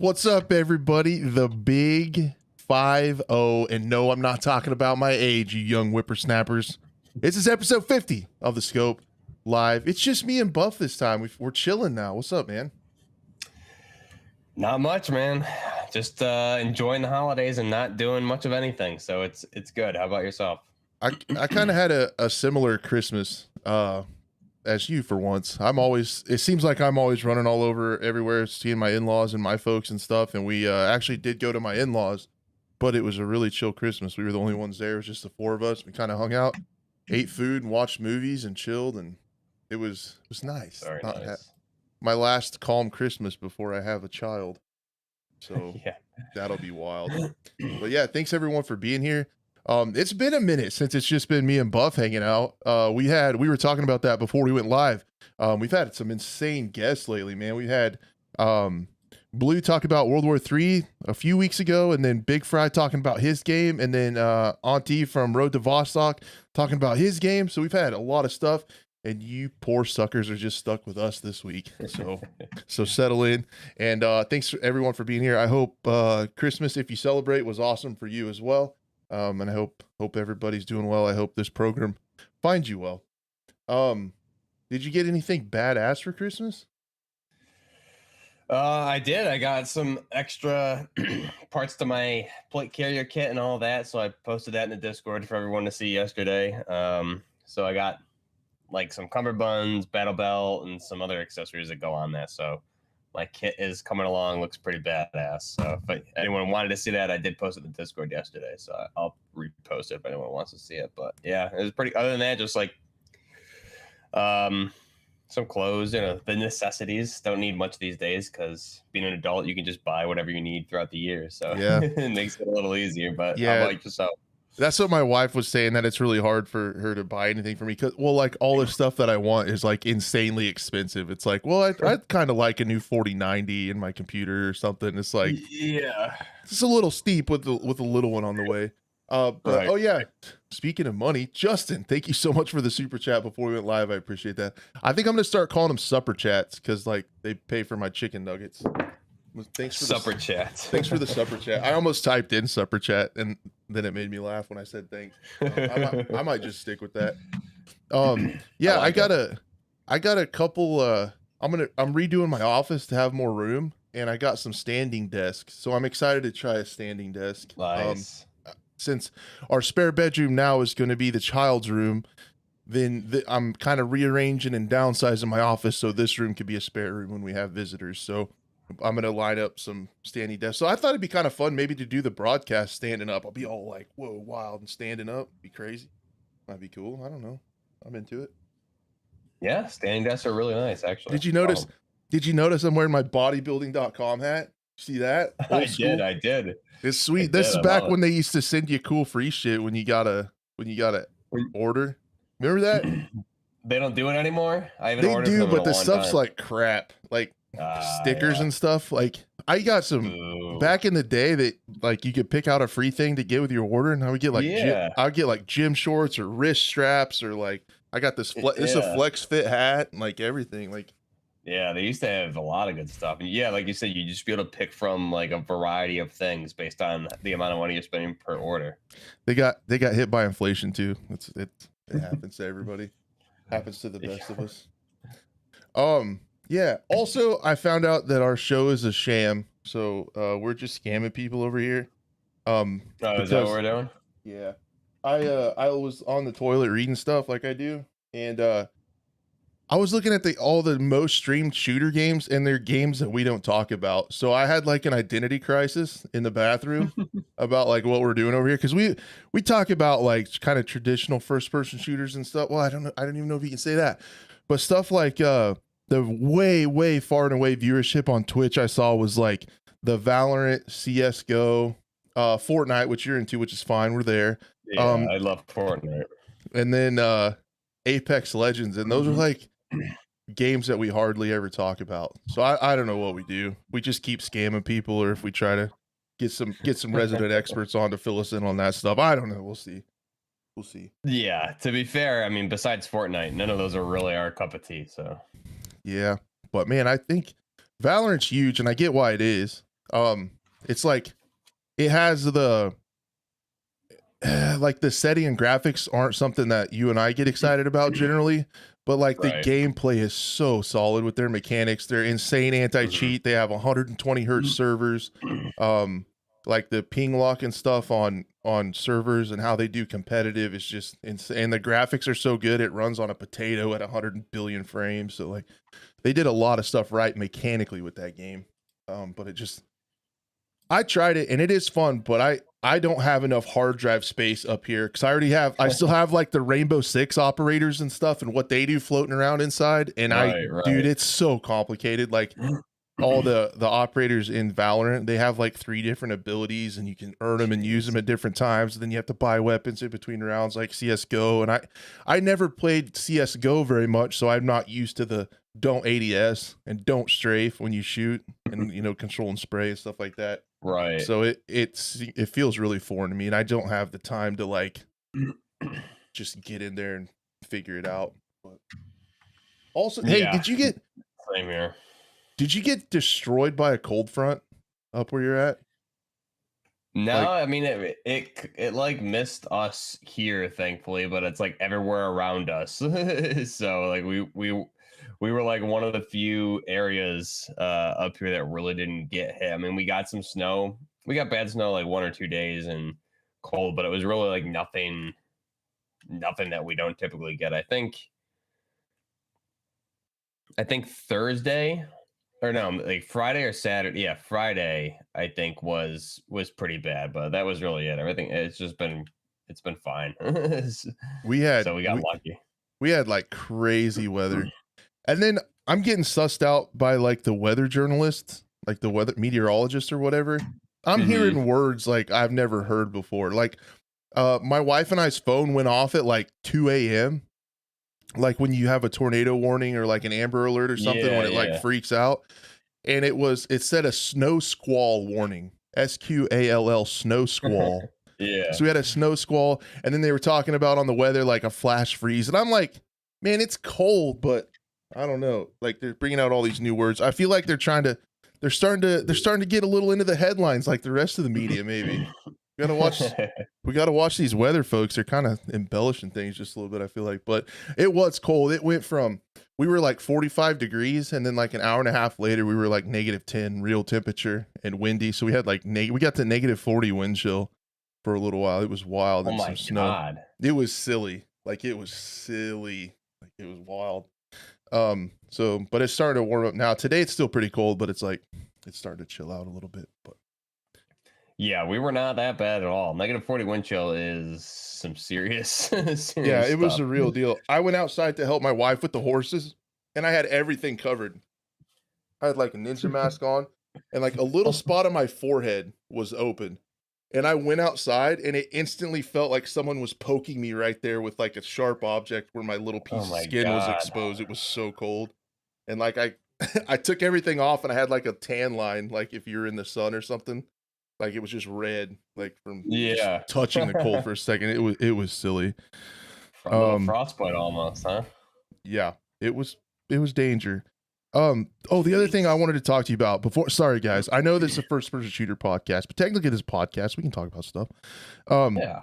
What's up, everybody? The big 5-0. And no, I'm not talking about my age, you young whippersnappers. This is episode 50 of The Scope Live. It's just me and Buff this time. We're chilling now. What's up, man? Not much, man. Just enjoying the holidays and not doing much of anything. So it's good. How about yourself? I kind of had a similar Christmas as you for once. It seems like I'm always running all over everywhere, seeing my in-laws and my folks and stuff. And we actually did go to my in-laws, but it was a really chill Christmas. We were the only ones there. It was just the four of us. We kind of hung out, ate food and watched movies and chilled. And it was nice. Very nice. My last calm Christmas before I have a child. So Yeah. That'll be wild. But yeah, thanks everyone for being here. It's been a minute since it's just been me and Buff hanging out. We were talking about that before we went live. We've had some insane guests lately, man. We had Blue talk about World War III a few weeks ago, and then Big Fry talking about his game, and then Auntie from Road to Vostok talking about his game. So we've had a lot of stuff, and you poor suckers are just stuck with us this week. So settle in, and thanks everyone for being here. I hope Christmas, if you celebrate, was awesome for you as well. And I hope everybody's doing well. I hope this program finds you well. Did you get anything badass for Christmas? I did. I got some extra parts to my plate carrier kit and all that. So I posted that in the Discord for everyone to see yesterday. So I got like some cummerbunds, battle belt, and some other accessories that go on that. So my kit is coming along, looks pretty badass. So if anyone wanted to see that, I did post it in the Discord yesterday. So I'll repost it if anyone wants to see it. But yeah, it was pretty. Other than that, just like some clothes, the necessities. Don't need much these days because being an adult, you can just buy whatever you need throughout the year. So yeah, it makes it a little easier. But yeah, how about yourself? That's what my wife was saying, that it's really hard for her to buy anything for me because, well, like all the stuff that I want is like insanely expensive. It's like, well, I'd kind of like a new 4090 in my computer or something. It's like, yeah, it's a little steep with the little one on the way. But right. Oh yeah, speaking of money, Justin, thank you so much for the super chat before we went live. I appreciate that. I think I'm gonna start calling them supper chats because like they pay for my chicken nuggets. Thanks for supper chats. Thanks for the supper chat. I almost typed in supper chat and then it made me laugh when I said thanks. I might just stick with that. Yeah, I got a couple. I'm redoing my office to have more room, and I got some standing desks. So I'm excited to try a standing desk. Nice. Since our spare bedroom now is going to be the child's room, then I'm kind of rearranging and downsizing my office so this room could be a spare room when we have visitors. So I'm going to line up some standing desks. So I thought it'd be kind of fun maybe to do the broadcast standing up. I'll be all like, whoa, wild and standing up. Be crazy. Might be cool. I don't know. I'm into it. Yeah, standing desks are really nice, actually. Did you notice I'm wearing my bodybuilding.com hat? See that? I did. It's sweet. This is back when they used to send you cool free shit when you got a order. Remember that? They don't do it anymore? I haven't ordered them. They do, but the stuff's like crap. Like stickers and stuff. Like I got some back in the day that like you could pick out a free thing to get with your order, and I would get like I'd get like gym shorts or wrist straps, or like I got this this is a flex fit hat and like everything. Like yeah, they used to have a lot of good stuff. And yeah, like you said, you just be able to pick from like a variety of things based on the amount of money you're spending per order. They got hit by inflation too. It happens to everybody. Happens to the best of us. Yeah. Also, I found out that our show is a sham. So we're just scamming people over here. Is that what we're doing? Yeah. I was on the toilet reading stuff like I do, and I was looking at all the most streamed shooter games, and they're games that we don't talk about. So I had like an identity crisis in the bathroom about like what we're doing over here, because we talk about like kind of traditional first person shooters and stuff. Well, I don't even know if you can say that, but stuff like the way far and away viewership on Twitch I saw was like the Valorant, CS:GO, Fortnite, which you're into, which is fine. We're there. Yeah, I love Fortnite. And then Apex Legends, and those are like games that we hardly ever talk about. So I don't know what we do. We just keep scamming people, or if we try to get some resident experts on to fill us in on that stuff. I don't know. We'll see. Yeah, to be fair, I mean, besides Fortnite, none of those are really our cup of tea. So yeah, but man, I think Valorant's huge, and I get why it is. It's like it has the like the setting and graphics aren't something that you and I get excited about generally, but like the Right. gameplay is so solid with their mechanics. They're insane anti-cheat. They have 120 hertz servers. Like the ping lock and stuff on servers and how they do competitive is just insane. And the graphics are so good it runs on a potato at 100 billion frames. So like they did a lot of stuff right mechanically with that game. But it just I tried it and it is fun, but I don't have enough hard drive space up here because I still have like the Rainbow Six operators and stuff and what they do floating around inside. And dude, it's so complicated. Like all the operators in Valorant, they have like 3 different abilities and you can earn them and use them at different times. And then you have to buy weapons in between rounds like CSGO. And I never played CSGO very much, so I'm not used to the don't ADS and don't strafe when you shoot and, you know, control and spray and stuff like that. Right. So it feels really foreign to me and I don't have the time to like just get in there and figure it out. But also, hey, Yeah. did you get Same here. Did you get destroyed by a cold front up where you're at? No, Like- I mean it like missed us here, thankfully, but it's like everywhere around us. So like we were like one of the few areas up here that really didn't get hit. I mean, we got some snow. We got bad snow like 1 or 2 days and cold, but it was really like nothing that we don't typically get. I think Thursday or no, like Friday or Saturday. Yeah, Friday I think was pretty bad, but that was really it. Everything it's been fine. we had so we got lucky. We had like crazy weather. And then I'm getting sussed out by like the weather journalists, like the weather meteorologist or whatever. I'm hearing words like I've never heard before. Like my wife and I's phone went off at like 2 a.m. Like when you have a tornado warning or like an Amber Alert or something when it like freaks out. And it said a snow squall warning. SQALL snow squall. Yeah. So we had a snow squall, and then they were talking about on the weather like a flash freeze. And I'm like, man, it's cold, but I don't know. Like they're bringing out all these new words. I feel like they're starting to get a little into the headlines like the rest of the media. Maybe we gotta watch these weather folks. They're kind of embellishing things just a little bit, I feel like. But it was cold. It went from we were like 45 degrees, and then like an hour and a half later, we were like -10 real temperature and windy. So we had like we got to -40 wind chill for a little while. It was wild. Oh and my some snow. God. It was silly. Like it was silly. Like it was wild. So but it's starting to warm up now. Today it's still pretty cold, but it's like it's starting to chill out a little bit. But yeah, we were not that bad at all. -40 wind chill is some serious, serious yeah, it was stuff. a real deal. I went outside to help my wife with the horses, and I had everything covered. I had like a ninja mask on, and like a little spot on my forehead was open. And I went outside, and it instantly felt like someone was poking me right there with like a sharp object where my little piece of skin was exposed. It was so cold. And like I took everything off, and I had like a tan line, like if you're in the sun or something. Like it was just red, like from just touching the cold for a second. It was silly. A little frostbite almost, huh? Yeah, it was danger. The other thing I wanted to talk to you about before, sorry guys, I know this is a first person shooter podcast, but technically this is a podcast, we can talk about stuff.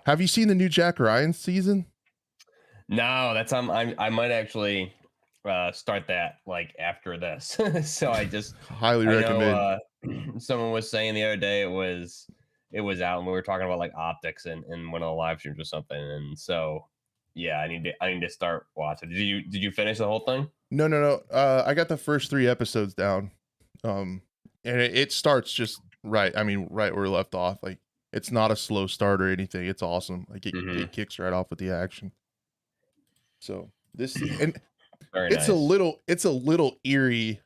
Have you seen the new Jack Ryan season? No, that's I might actually start that like after this. So I just highly recommend. Someone was saying the other day it was out, and we were talking about like optics in one of the live streams or something, and so yeah, I need to start watching. Did you finish the whole thing? No. I got the first 3 episodes down. And it starts just right. I mean, right where we left off. Like it's not a slow start or anything. It's awesome. Like it kicks right off with the action. So this and it's nice. a little eerie.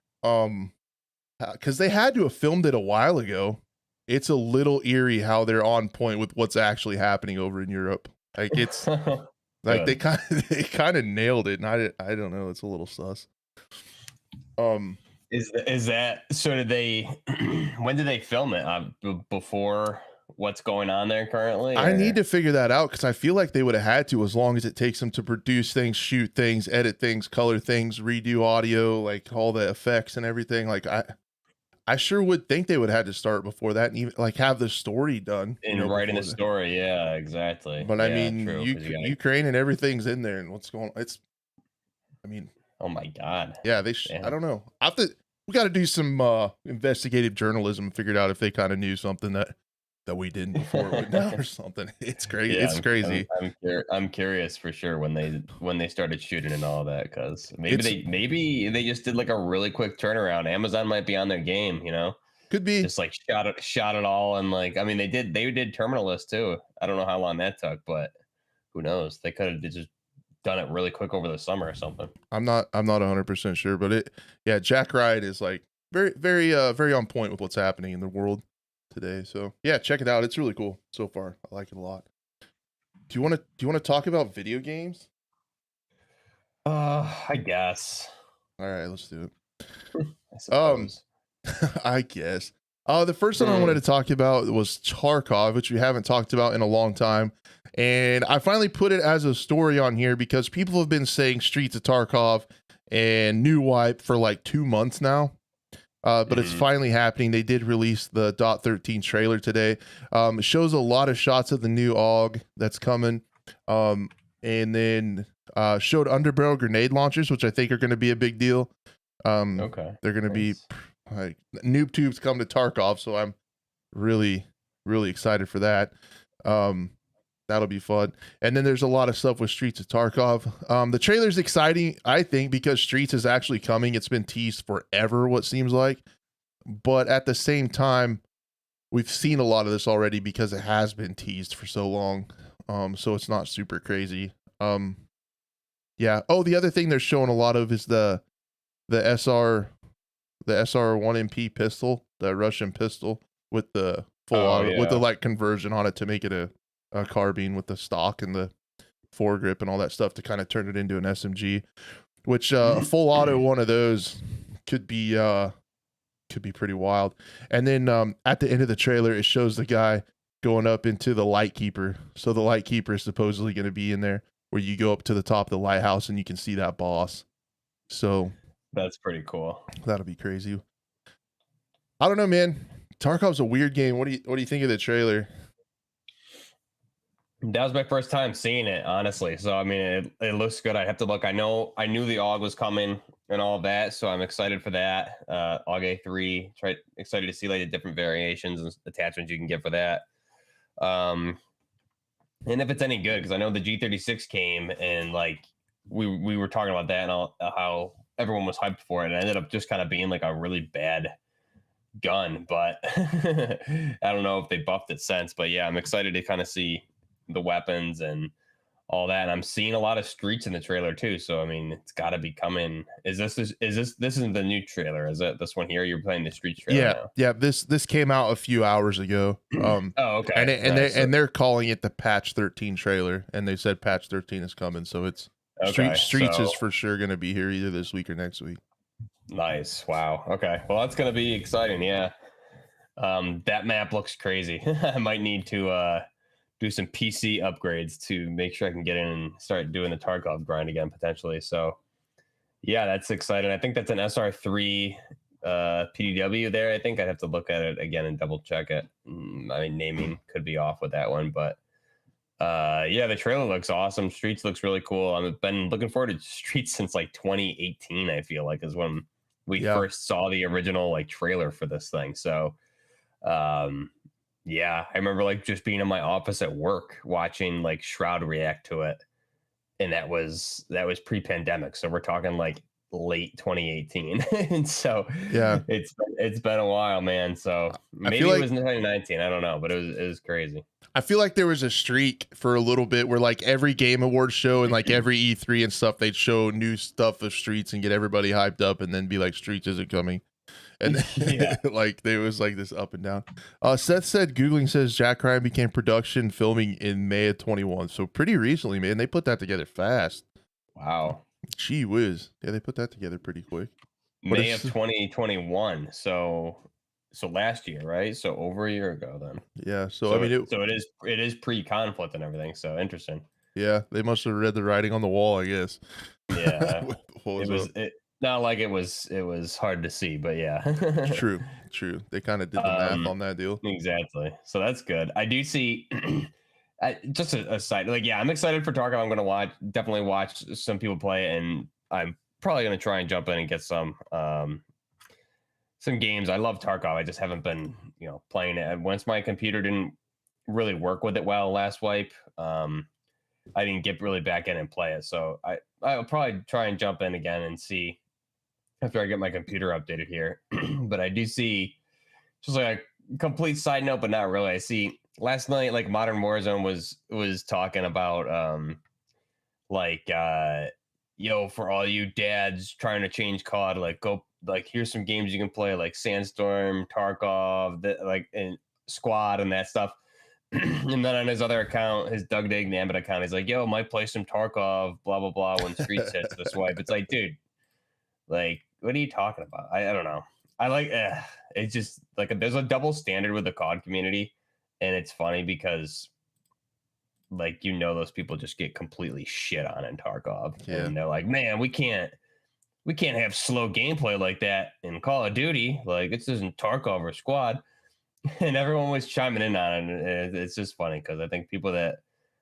Because they had to have filmed it a while ago. It's a little eerie how they're on point with what's actually happening over in Europe. Like it's like they kind of nailed it, and I don't know. It's a little sus. Is that so? Did they? When did they film it? Before what's going on there currently? I need to figure that out because I feel like they would have had to, as long as it takes them to produce things, shoot things, edit things, color things, redo audio, like all the effects and everything. Like I sure would think they would have had to start before that and even like have the story done, In writing the before that. story, yeah, exactly. But I Yeah, mean, true. Because you got, Ukraine and everything's in there, and what's going? It's, I mean, oh my god, yeah, I man. don't know. I have to. We got to do some investigative journalism and figure it out if they kind of knew something that we didn't before it went down or something. It's crazy. Yeah, It's crazy. I'm curious for sure when they started shooting and all that, because It's maybe they just did like a really quick turnaround. Amazon might be on their game, could be. just like shot it all, and like I mean they did Terminal List too. I don't know how long that took, but who knows? They could have just done it really quick over the summer or something. I'm not 100% sure, but yeah, Jack Ryan is like very on point with what's happening in the world today. So yeah, check it out. It's really cool so far. I like it a lot. Do you want to talk about video games? I guess. All right, let's do it. I Um, suppose. I guess. The first one I wanted Hmm. to talk about was Tarkov, which we haven't talked about in a long time. And I finally put it as a story on here because people have been saying Streets of Tarkov and New Wipe for like 2 months now. But it's Hmm. finally happening. They did release the .13 trailer today. It shows a lot of shots of the new AUG that's coming. And then showed underbarrel grenade launchers, which I think are going to be a big deal. Okay. They're going to be Nice. like noob tubes come to Tarkov, so I'm really excited for that. That'll be fun. And then there's a lot of stuff with Streets of Tarkov. The trailer's exciting, I think, because Streets is actually coming. It's been teased forever, what seems like, but at the same time, we've seen a lot of this already because it has been teased for so long. So it's not super crazy. Yeah. Oh, the other thing they're showing a lot of is the SR the SR1MP pistol, the Russian pistol with the full Oh auto with the yeah. like conversion on it to make it a carbine with the stock and the foregrip and all that stuff to kind of turn it into an SMG, which a full auto one of those could be pretty wild. And then at the end of the trailer it shows the guy going up into the light keeper. So the light keeper is supposedly going to be in there where you go up to the top of the lighthouse and you can see that boss. So That's pretty cool. that'll be crazy. I don't know, man. Tarkov's a weird game. What do you think of the trailer? That was my first time seeing it, honestly. So I mean, it looks good. I have to look. I knew the AUG was coming and all of that, so I'm excited for that. AUG A3. Excited to see like the different variations and attachments you can get for that. Um, and if it's any good, because I know the G36 came and like we were talking about that and how everyone was hyped for it, and it ended up just kind of being like a really bad gun. But I don't know if they buffed it since. But yeah, I'm excited to kind of see the weapons and all that. And I'm seeing a lot of streets in the trailer too. So I mean, it's got to be coming. This isn't the new trailer? Is it this one here? You're playing the streets trailer Yeah, now. yeah. This came out a few hours ago. Oh, And okay, nice. they're calling it the patch 13 trailer, and they said patch 13 is coming. So it's Okay, Streets is so for sure going to be here either this week or next week. nice. Wow. Okay. Well, that's gonna be exciting. Yeah. That map looks crazy. I might need to do some PC upgrades to make sure I can get in and start doing the Tarkov grind again potentially. So yeah, that's exciting. I think that's an SR3 PDW there. I think I'd have to look at it again and double check it. I mean, naming could be off with that one, but yeah, the trailer looks awesome. Streets looks really cool. I've been looking forward to Streets since like 2018. I feel like is when we Yeah, first saw the original like trailer for this thing. So um yeah, I remember like just being in my office at work watching like Shroud react to it, and that was pre-pandemic, so we're talking like late 2018. And so yeah. it's been a while, man. So I feel maybe it like was in 2019, I don't know, but it was crazy. I feel like there was a streak for a little bit where like every game award show and like every E3 and stuff, they'd show new stuff of Streets and get everybody hyped up and then be like, Streets isn't coming. And Yeah. like there was like this up and down. Seth said Googling says Jack Ryan became production filming in May of 21. So pretty recently, man. They put that together fast. Wow. Gee whiz. Yeah, they put that together pretty quick. But May of 2021. So last year, right? So over a year ago then. yeah, so I So mean it is pre-conflict and everything. So interesting. yeah, they must have read the writing on the wall, I guess. Yeah. What It was was up? not like it was hard to see, but yeah. True, true. They kind of did the math um on that deal. exactly, so that's good. I do see just a side, like, yeah, I'm excited for Tarkov. I'm gonna definitely watch some people play, and I'm probably gonna try and jump in and get some games. I love Tarkov. I just haven't been, playing it. And once my computer didn't really work with it well last wipe, I didn't get really back in and play it. So I'll probably try and jump in again and see after I get my computer updated here. But I do see, just like a complete side note, but not really. I see last night, like, Modern Warzone was talking about like yo, for all you dads trying to change COD, like, go, like, here's some games you can play, like Sandstorm, Tarkov, and Squad and that stuff. And then on his other account, his Doug Dig Gambit account, he's like, yo, might play some Tarkov, blah blah blah, when Streets hits this wipe. It's like, dude, like, what are you talking about? I don't know. I like it's just like there's a double standard with the COD community, and it's funny because, like, those people just get completely shit on in Tarkov, Yeah. and they're like, man, we can't have slow gameplay like that in Call of Duty. Like, this isn't Tarkov or Squad. And everyone was chiming in on it. And it's just funny because I think people that,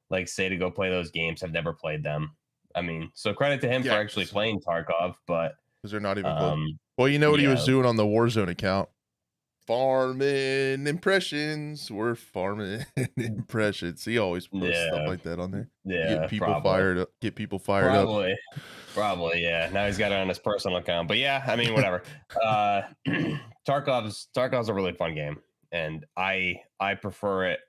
like, say to go play those games have never played them. I mean, so credit to him for actually playing Tarkov, but because they're not even close. Well, you know what he was doing on the Warzone account? Farming impressions. We're farming impressions. He always posts stuff like that on there. Yeah, Get people fired up. Probably, yeah. Now he's got it on his personal account. Other yeah, I mean, whatever. Tarkov's a really fun game, and I prefer it.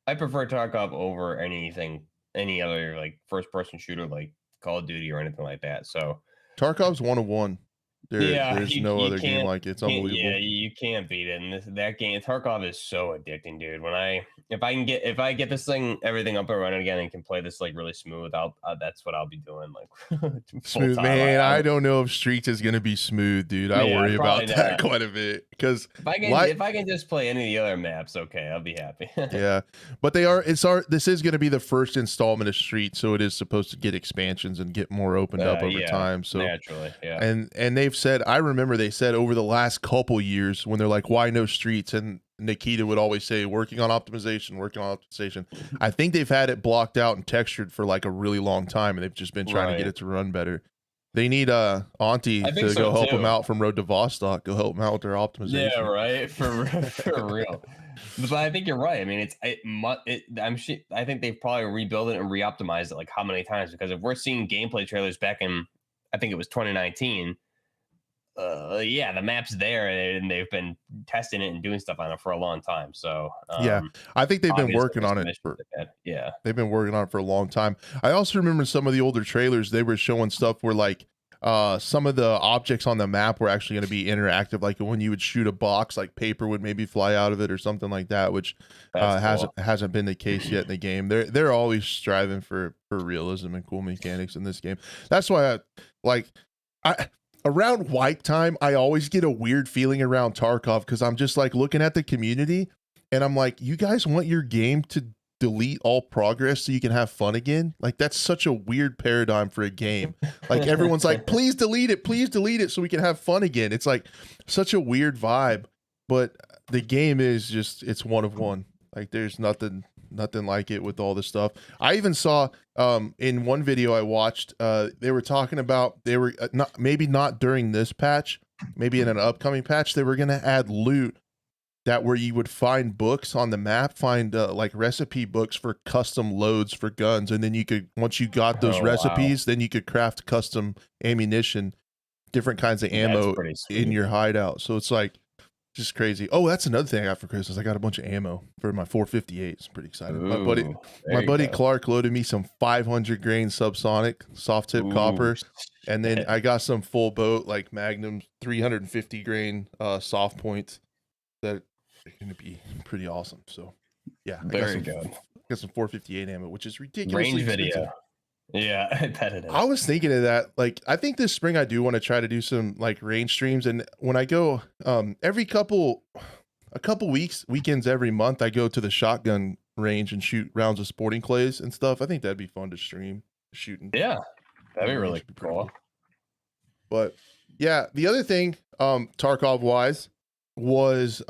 I prefer Tarkov over any other, like, first person shooter like Call of Duty or anything like that. So Tarkov's 101. There's no other game like it. It's unbelievable. Yeah, you can't beat it. And that game, Tarkov, is so addicting, dude. If I get this thing, everything up and running again, and can play this, like, really smooth, that's what I'll be doing, like, smooth, man. I don't know if Streets is gonna be smooth, dude. I worry about that quite a bit, because if I can just play any of the other maps, okay, I'll be happy. Yeah, but this is gonna be the first installment of Streets, so it is supposed to get expansions and get more opened up over time. So naturally, yeah. And they've said, I remember they said over the last couple years, when they're like, why no Streets? And Nikita would always say, working on optimization. I think they've had it blocked out and textured for like a really long time, and they've just been trying to get it to run better. They need Auntie to go help them out from Road to Vostok. Go help them out with their optimization. Yeah, right. For real. But I think you're right. I mean, I think they've probably rebuilt it and re-optimized it, like, how many times? Because if we're seeing gameplay trailers back in, I think it was 2019. Yeah, the map's there, and they've been testing it and doing stuff on it for a long time. So yeah, I think they've been working on it they've been working on it for a long time. I also remember some of the older trailers, they were showing stuff where, like, some of the objects on the map were actually going to be interactive, like when you would shoot a box, like paper would maybe fly out of it or something like that, which hasn't been the case yet in the game. They're always striving for realism and cool mechanics in this game. That's why around wipe time, I always get a weird feeling around Tarkov, because I'm just like looking at the community and I'm like, you guys want your game to delete all progress so you can have fun again? Like, that's such a weird paradigm for a game. Like, everyone's like, please delete it so we can have fun again. It's like such a weird vibe, but the game is just, it's one of one. Like, there's nothing like it with all this stuff. I even saw in one video I watched, they were talking about, they were not during this patch, maybe in an upcoming patch, they were going to add loot that where you would find books on the map, find like recipe books for custom loads for guns, and then you could, once you got those recipes, then you could craft custom ammunition, different kinds of ammo in your hideout. So it's like just crazy. Oh, that's another thing I got for Christmas. I got a bunch of ammo for my 458. I'm pretty excited. Ooh, my buddy Clark loaded me some 500 grain subsonic soft tip copper, and then I got some full boat, like Magnum 350 grain soft points that are going to be pretty awesome. So yeah, very good. I got some 458 ammo, which is ridiculous. Range video. Yeah, I bet it is. I was thinking of that. Like, I think this spring I do want to try to do some like range streams, and when I go a couple weekends every month, I go to the shotgun range and shoot rounds of sporting clays and stuff. I think that'd be fun to stream shooting. Yeah, that'd be really cool. But yeah, the other thing, Tarkov wise, was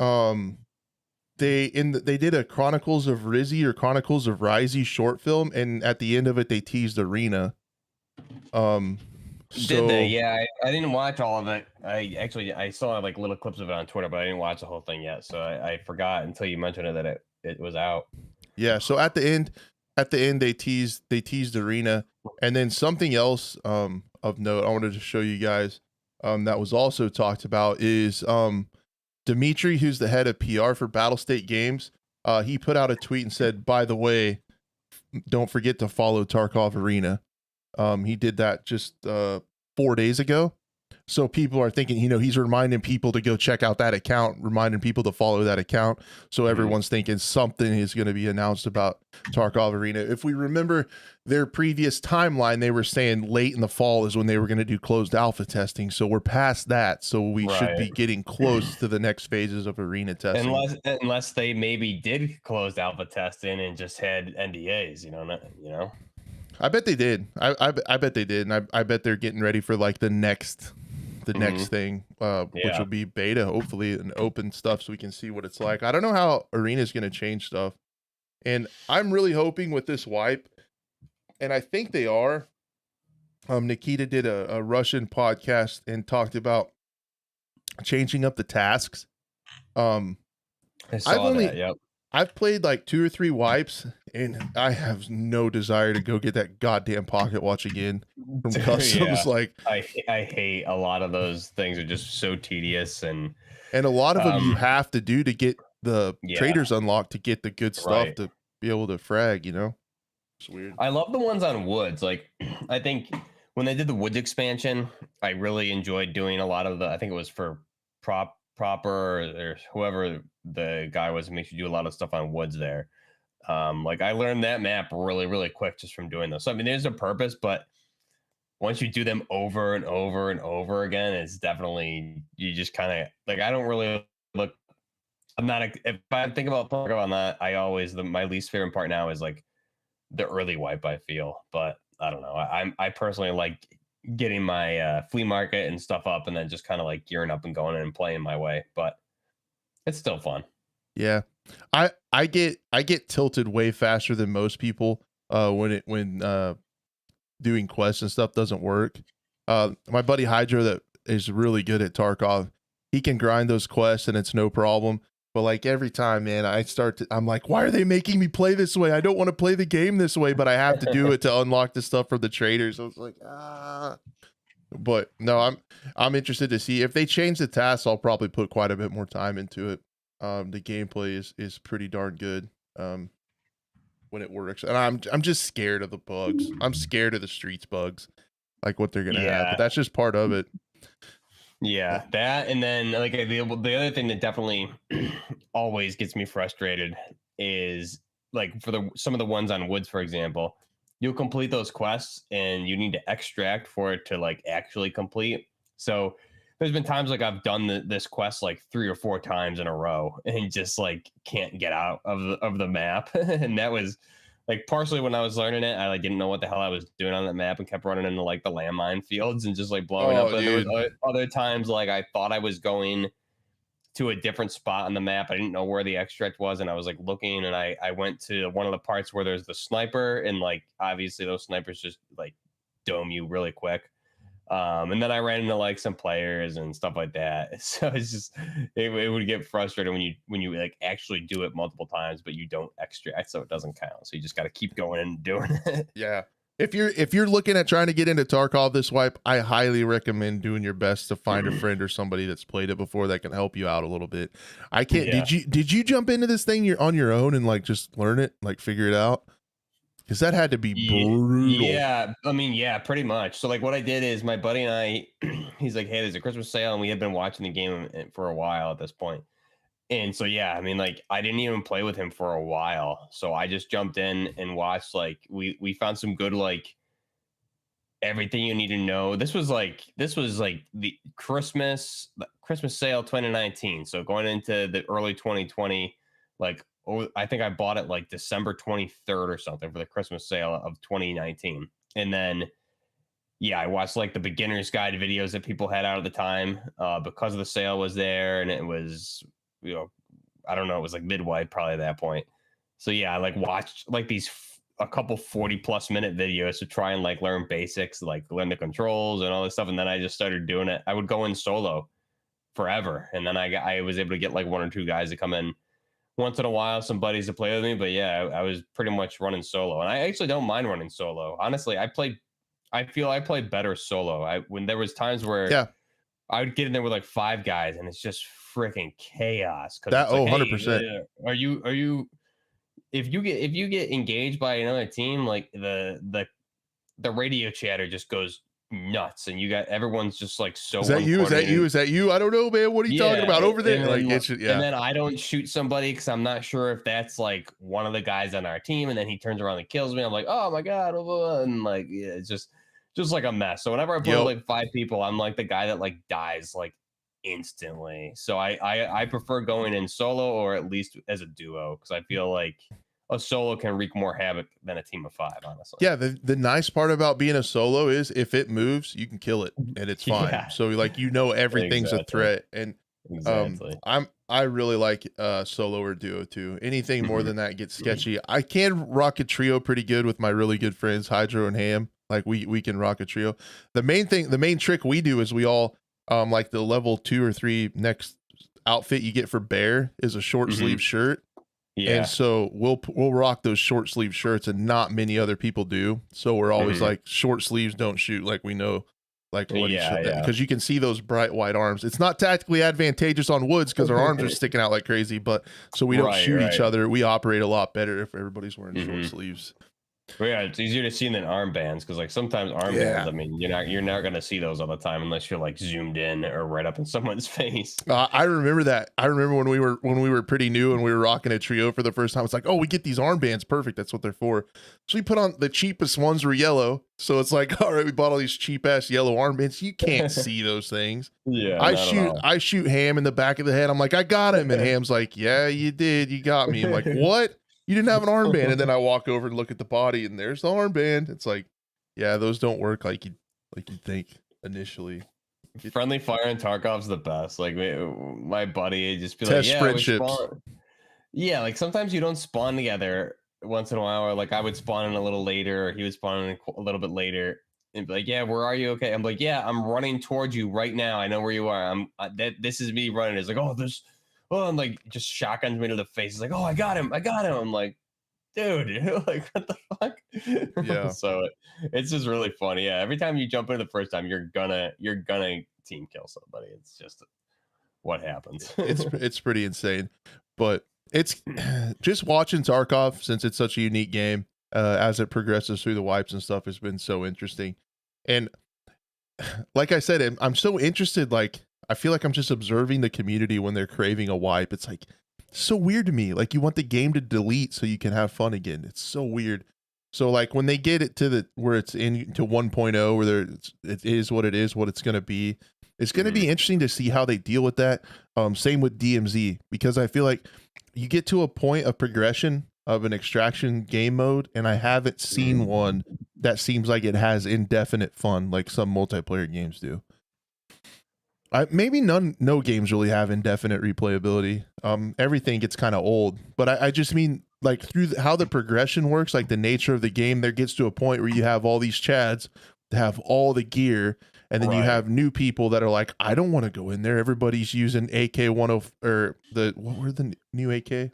they did a Chronicles of Rizzy or Chronicles of Rizzy short film, and at the end of it they teased Arena. Did they? So Yeah, I didn't watch all of it. I saw like little clips of it on Twitter, but I didn't watch the whole thing yet. So I forgot until you mentioned it that it was out. yeah, so at the end they teased Arena, and then something else of note I wanted to show you guys that was also talked about is Dimitri, who's the head of PR for Battlestate Games. He put out a tweet and said, by the way, don't forget to follow Tarkov Arena. He did that just 4 days ago. So people are thinking, he's reminding people to go check out that account, reminding people to follow that account. So everyone's thinking something is going to be announced about Tarkov Arena. If we remember their previous timeline, they were saying late in the fall is when they were going to do closed alpha testing. So we're past that. So we should be getting close to the next phases of Arena testing. Unless they maybe did closed alpha testing and just had NDAs, I bet they did. I bet they did. And I bet they're getting ready for like the next thing, which will be beta, hopefully, and open stuff so we can see what it's like. I don't know how Arena is going to change stuff. And I'm really hoping with this wipe, and I think they are. Nikita did a Russian podcast and talked about changing up the tasks. I saw that, yep. I've played like 2 or 3 wipes, and I have no desire to go get that goddamn pocket watch again from customs. Like I hate a lot of those things. Are just so tedious, and a lot of them you have to do to get the traders unlocked to get the good stuff to be able to frag. It's weird. I love the ones on woods. Like I think when they did the woods expansion, I really enjoyed doing a lot of I think it was for proper or whoever the guy was, makes you do a lot of stuff on woods there. Like I learned that map really quick just from doing this. So I mean, there's a purpose, but once you do them over and over and over again, it's definitely, you just kind of like, I don't really look. If I think about Tarkov on that, my least favorite part now is like the early wipe, I feel, but I don't know. I personally like getting my flea market and stuff up and then just kind of like gearing up and going in and playing my way, but it's still fun. Yeah. I get tilted way faster than most people when doing quests and stuff doesn't work. My buddy Hydro that is really good at Tarkov, he can grind those quests and it's no problem. But like every time, man, I'm like, why are they making me play this way? I don't want to play the game this way, but I have to do it to unlock the stuff from the traders. I was like, But no, I'm interested to see if they change the tasks. I'll probably put quite a bit more time into it. The gameplay is pretty darn good when it works, and I'm just scared of the bugs. I'm scared of the streets bugs, like what they're gonna have. But that's just part of it. Yeah, that, and then like the other thing that definitely always gets me frustrated is like for some of the ones on woods, for example, you'll complete those quests and you need to extract for it to like actually complete. So there's been times like I've done this quest like 3 or 4 times in a row and just like can't get out of the map. And that was like partially when I was learning it, I like didn't know what the hell I was doing on that map and kept running into like the landmine fields and just like blowing up. And there was other times like I thought I was going to a different spot on the map. I didn't know where the extract was, and I was like looking, and I went to one of the parts where there's the sniper, and like obviously those snipers just like dome you really quick. And then I ran into like some players and stuff like that. So it's just it would get frustrating when you like actually do it multiple times, but you don't extract, so it doesn't count. So you just got to keep going and doing it. Yeah. If you're looking at trying to get into Tarkov this wipe, I highly recommend doing your best to find a friend or somebody that's played it before that can help you out a little bit. I can't. Yeah. Did you jump into this thing on your own and like just learn it, like figure it out? Because that had to be brutal. Yeah, I mean, yeah, pretty much. So like what I did is my buddy and I, he's like, hey, there's a Christmas sale, and we had been watching the game for a while at this point. And so, yeah, I mean, like I didn't even play with him for a while. So I just jumped in and watched, like we found some good, like everything you need to know. This was like the Christmas sale 2019. So going into the early 2020, like, I think I bought it like December 23rd or something for the Christmas sale of 2019. And then yeah, I watched like the beginner's guide videos that people had out at the time, because the sale was there, and it was, you know, I don't know, it was like midwife probably at that point. So yeah, I like watched like a couple 40+ minute videos to try and like learn basics, like learn the controls and all this stuff. And then I just started doing it. I would go in solo forever. And then I was able to get like one or two guys to come in once in a while, some buddies to play with me. But yeah, I was pretty much running solo. And I actually don't mind running solo. Honestly, I feel I play better solo. When there was times where Yeah, I would get in there with like five guys and it's just freaking chaos because that it's like, hey, 100%. are you if you get engaged by another team, like the radio chatter just goes nuts, and you got everyone's just like Is so that you? Is that you? uncoordinated. Is that you? I don't know, man. What are you talking Yeah, about over there? and Like then it's and yeah. then I don't shoot somebody because I'm not sure if that's like one of the guys on our team, and then he turns around and kills me. I'm like, oh my god, blah, blah, blah, and like yeah, it's just like a mess. So whenever I play with Yep. like five people, I'm like the guy that like dies like instantly. So I prefer going in solo or at least as a duo because I feel like a solo can wreak more havoc than a team of five, honestly. Yeah, the nice part about being a solo is if it moves, you can kill it and it's fine. Yeah, So like everything's a exactly, threat. And exactly. I really like solo or duo too. Anything more Mhm. than that gets sketchy. I can rock a trio pretty good with my really good friends Hydro and Ham. Like we can rock a trio. The main trick we do is we all like the level 2 or 3 next outfit you get for bear is a short Mhm. sleeve shirt. And Yeah. so we'll rock those short sleeve shirts, and not many other people do. So we're always Mhm. like, short sleeves don't shoot, like we know like what each, Yeah, yeah. because you can see those bright white arms. It's not tactically advantageous on woods because our arms are sticking out like crazy, but so we don't Right, shoot each right. other. We operate a lot better if everybody's wearing short Mhm. sleeves. Well, yeah, it's easier to see than armbands because, like, sometimes armbands, Yeah. I mean, you're not gonna see those all the time unless you're like zoomed in or right up in someone's face. I remember that. I remember when we were pretty new and we were rocking a trio for the first time. It's like, oh, we get these armbands, perfect. That's what they're for. So we put on the cheapest ones were yellow. So it's like, all right, we bought all these cheap ass yellow armbands. You can't see those things. Yeah, not at all. I shoot Ham in the back of the head. I'm like, I got him, and Ham's like, yeah, you did. You got me. I'm like, what? You didn't have an armband. And then I walk over and look at the body, and there's the armband. It's like, yeah, those don't work like you'd think initially. Friendly fire and Tarkov's the best. Like my buddy would just be like, Test yeah, we friendships. spawn. Yeah, like sometimes you don't spawn together once in a while, or like I would spawn in a little later, or he would spawn in a little bit later, and be like, "Yeah, where are you? Okay." I'm like, "Yeah, I'm running towards you right now. I know where you are. This is me running." It's like, "Oh, there's, oh," and like just shotguns me to the face. It's like, "Oh, I got him! I got him!" I'm like, "Dude, like what the fuck?" Yeah. So it's just really funny. Yeah, every time you jump in the first time, you're gonna team kill somebody. It's just what happens. It's pretty insane, but it's just watching Tarkov, since it's such a unique game, as it progresses through the wipes and stuff, has been so interesting. And like I said, I'm so interested. Like I feel like I'm just observing the community when they're craving a wipe. It's like so weird to me. Like you want the game to delete so you can have fun again. It's so weird. So like when they get it to the where it's into 1.0, where it is what it is, what it's going to be, it's going to Mhm. be interesting to see how they deal with that. Same with DMZ, because I feel like you get to a point of progression of an extraction game mode, and I haven't seen Mhm. one that seems like it has indefinite fun like some multiplayer games do. Maybe no games really have indefinite replayability. Everything gets kind of old, but I just mean like through how the progression works, like the nature of the game, there gets to a point where you have all these chads that have all the gear, and then you Right. have new people that are like, I don't want to go in there. Everybody's using AK-10 or what were the new AK?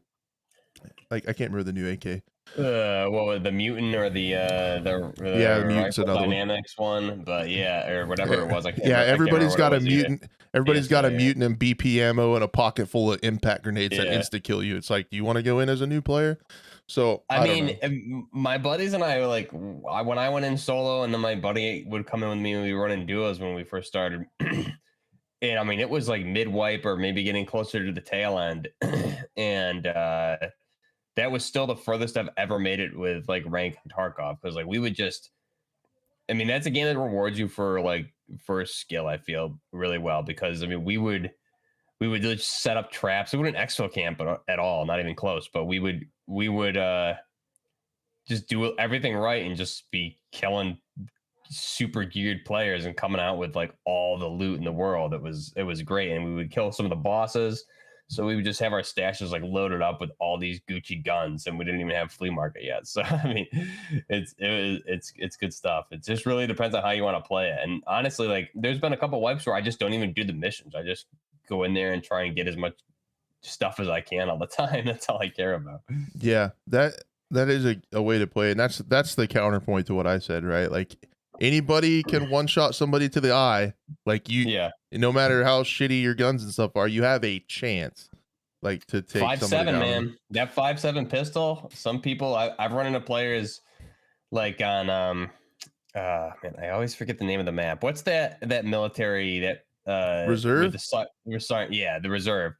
Like I can't remember the new AK. What was the mutant or Yeah, the the mutant's rifle another one. dynamics one? But yeah, or whatever it was. Yeah, I can't remember everybody's what it got a was either. mutant. Everybody's got a Yeah, mutant and BP ammo and a pocket full of impact grenades that yeah. insta kill you. It's like, do you want to go in as a new player? So I I don't mean, know. my buddies and I were like, when I went in solo, and then my buddy would come in with me, and we were running duos when we first started. And I mean, it was like mid wipe or maybe getting closer to the tail end, and that was still the furthest I've ever made it with like rank and Tarkov, because like we would just, I mean, that's a game that rewards you for like first skill. I feel really well because I mean we would just set up traps. We wouldn't exfil camp at all, not even close. But we would just do everything right and just be killing super geared players and coming out with like all the loot in the world. It was great, and we would kill some of the bosses. So we would just have our stashes like loaded up with all these Gucci guns, and we didn't even have flea market yet. So I mean, it's good stuff. It just really depends on how you want to play it. And honestly, like there's been a couple wipes where I just don't even do the missions. I just go in there and try and get as much stuff as I can all the time. That's all I care about. Yeah, that is a way to play, and that's the counterpoint to what I said, right? Like anybody can one shot somebody to the eye. Like Yeah. no matter how shitty your guns and stuff are, you have a chance, like to take 5.7, somebody down. man. That 5.7 pistol. Some people I've run into players like on man, I always forget the name of the map. What's that military that Reserve? Yeah, the reserve.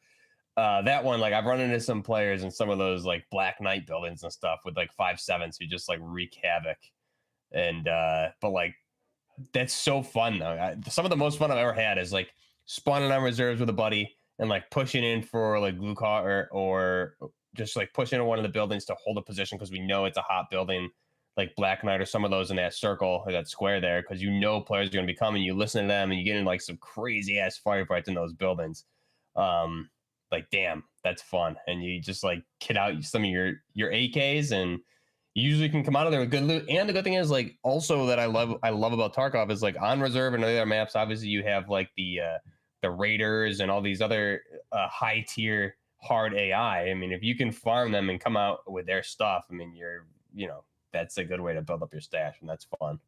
That one, like I've run into some players in some of those like Black Knight buildings and stuff with like 5.7s who just like wreak havoc. And but like that's so fun though. Some of the most fun I've ever had is like spawning on reserves with a buddy and like pushing in for like blue car or just like pushing in one of the buildings to hold a position because we know it's a hot building, like Black Knight or some of those in that circle or that square there, because you know players are going to be coming. You listen to them and you get in like some crazy ass firefights in those buildings. Like damn, that's fun, and you just like kit out some of your AKs, and you usually can come out of there with good loot. And the good thing is, like, also that I love about Tarkov is like on reserve and other maps. Obviously, you have like the raiders and all these other high tier hard AI. I mean, if you can farm them and come out with their stuff, I mean, that's a good way to build up your stash, and that's fun.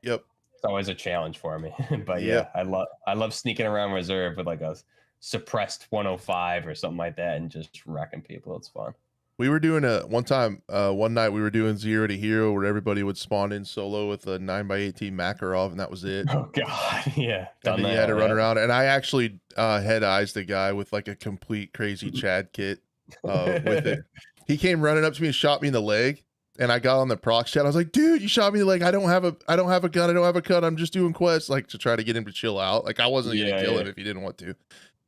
Yep. It's always a challenge for me, but Yep. yeah, I love sneaking around reserve with like a suppressed 105 or something like that and just wrecking people. It's fun. We were doing one night we were doing 0 to hero where everybody would spawn in solo with a 9x18 Makarov, and that was it. Oh god, yeah. And then you had to run around, and I actually head eyes the guy with like a complete crazy Chad kit with it. He came running up to me and shot me in the leg, and I got on the prox chat. I was like, dude, you shot me in the leg. I don't have a gun. I don't have a cut. I'm just doing quests, like to try to get him to chill out. Like I wasn't gonna kill him if he didn't want to.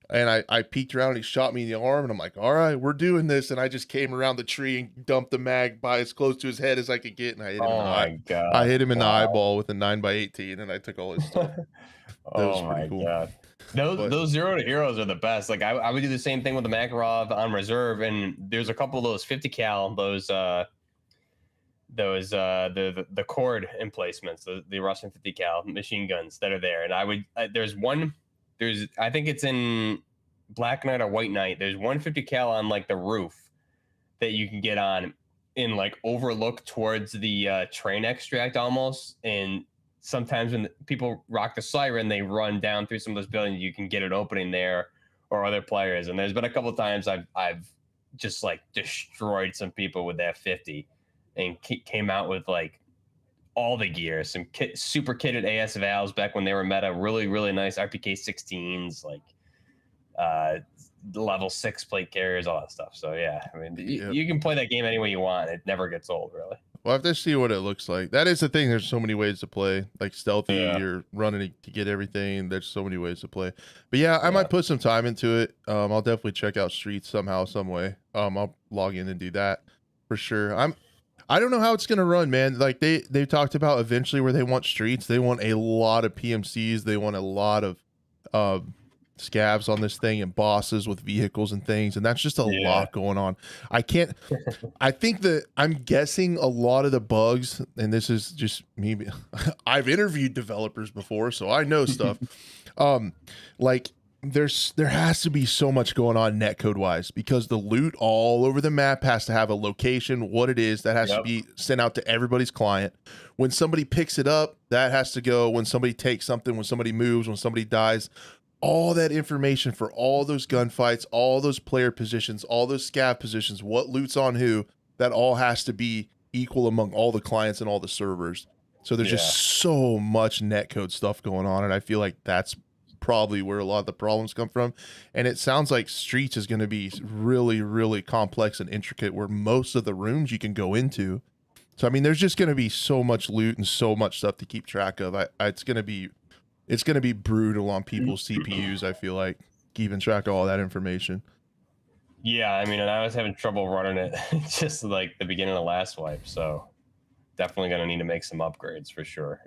And I peeked around and he shot me in the arm, and I'm like, all right, we're doing this. And I just came around the tree and dumped the mag by as close to his head as I could get. And I hit him I hit him in the eyeball with a 9x18, and I took all his stuff. That was pretty cool. God. Those 0 to heroes are the best. Like I would do the same thing with the Makarov on reserve. And there's a couple of those 50 cal, those the cord emplacements, the Russian 50 cal machine guns that are there. And I would, I think it's in Black Knight or White Knight. There's 150 cal on like the roof that you can get on in like overlook towards the train extract almost. And sometimes when people rock the siren, they run down through some of those buildings. You can get an opening there or other players. And there's been a couple of times I've just like destroyed some people with that 50 and came out with like all the gear, some super kitted AS Vals back when they were meta, really, really nice RPK 16s, like level 6 plate carriers, all that stuff. So yeah, I mean, you can play that game any way you want. It never gets old, really. We'll have to see what it looks like. That is the thing. There's so many ways to play, like stealthy, you're running to get everything. There's so many ways to play. But yeah, I might put some time into it. I'll definitely check out Streets somehow, some way. I'll log in and do that for sure. I don't know how it's gonna run, man. Like they talked about eventually where they want Streets. They want a lot of PMCs. They want a lot of scavs on this thing and bosses with vehicles and things, and that's just a lot going on. I think that I'm guessing a lot of the bugs, and this is just me. I've interviewed developers before, so I know stuff. Like there has to be so much going on netcode wise, because the loot all over the map has to have a location, what it is, that has to be sent out to everybody's client. When somebody picks it up, that has to go. When somebody takes something, when somebody moves, when somebody dies, all that information for all those gunfights, all those player positions, all those scav positions, what loot's on who, that all has to be equal among all the clients and all the servers. So there's just so much netcode stuff going on, and I feel like that's probably where a lot of the problems come from. And it sounds like Streets is going to be really, really complex and intricate, where most of the rooms you can go into. So I mean, there's just going to be so much loot and so much stuff to keep track of. It's going to be brutal on people's CPUs, I feel like, keeping track of all that information. Yeah, I mean, and I was having trouble running it just like the beginning of the last wipe, so definitely going to need to make some upgrades for sure.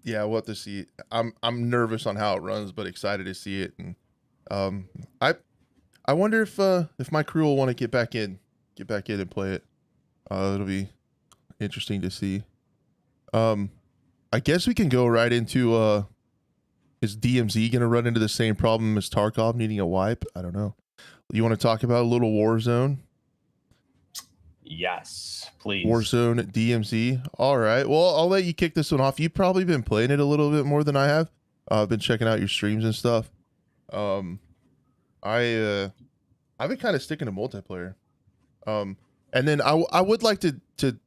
Yeah, we'll have to see. I'm nervous on how it runs, but excited to see it. And um, I I wonder if my crew will want to get back in and play it. It'll be interesting to see. Um, I guess we can go right into is DMZ gonna run into the same problem as Tarkov needing a wipe? I don't know. You want to talk about a little Warzone? Yes, please. Warzone DMZ. All right. Well, I'll let you kick this one off. You've probably been playing it a little bit more than I have. I've been checking out your streams and stuff. Um, I've been kind of sticking to multiplayer. And then I would like to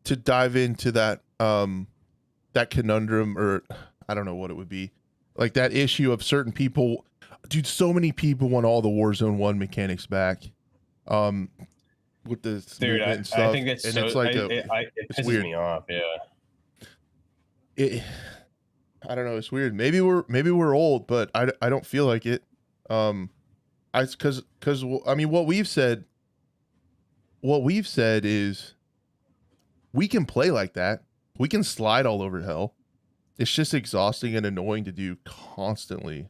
dive into that that conundrum, or I don't know what it would be, like that issue of certain people. Dude, so many people want all the Warzone 1 mechanics back. With the movement and stuff. I think that's and so, it's like it it's pisses weird. me off. Yeah. I don't know. It's weird. Maybe we're old, but I don't feel like it. Because I mean, what we've said is we can play like that. We can slide all over hell. It's just exhausting and annoying to do constantly.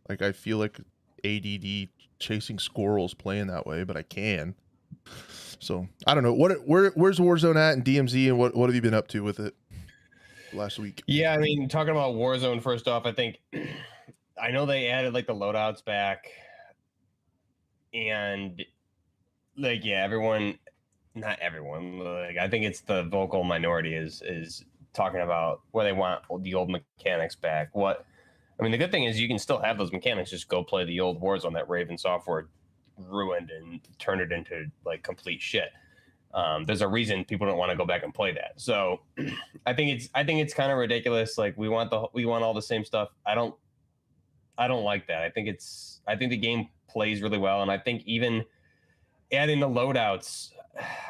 Like I feel like ADD chasing squirrels playing that way, but I can. So I don't know where's Warzone at and DMZ, and what have you been up to with it last week? Yeah, I mean, talking about Warzone, first off, I think I know they added like the loadouts back, and like yeah, not everyone, like I think it's the vocal minority is talking about where they want the old mechanics back. I mean, the good thing is you can still have those mechanics. Just go play the old Warzone that Raven Software ruined and turned it into like complete shit. There's a reason people don't want to go back and play that. So I think it's kind of ridiculous. Like we want all the same stuff. I don't like that. I think the game plays really well, and I think even adding the loadouts,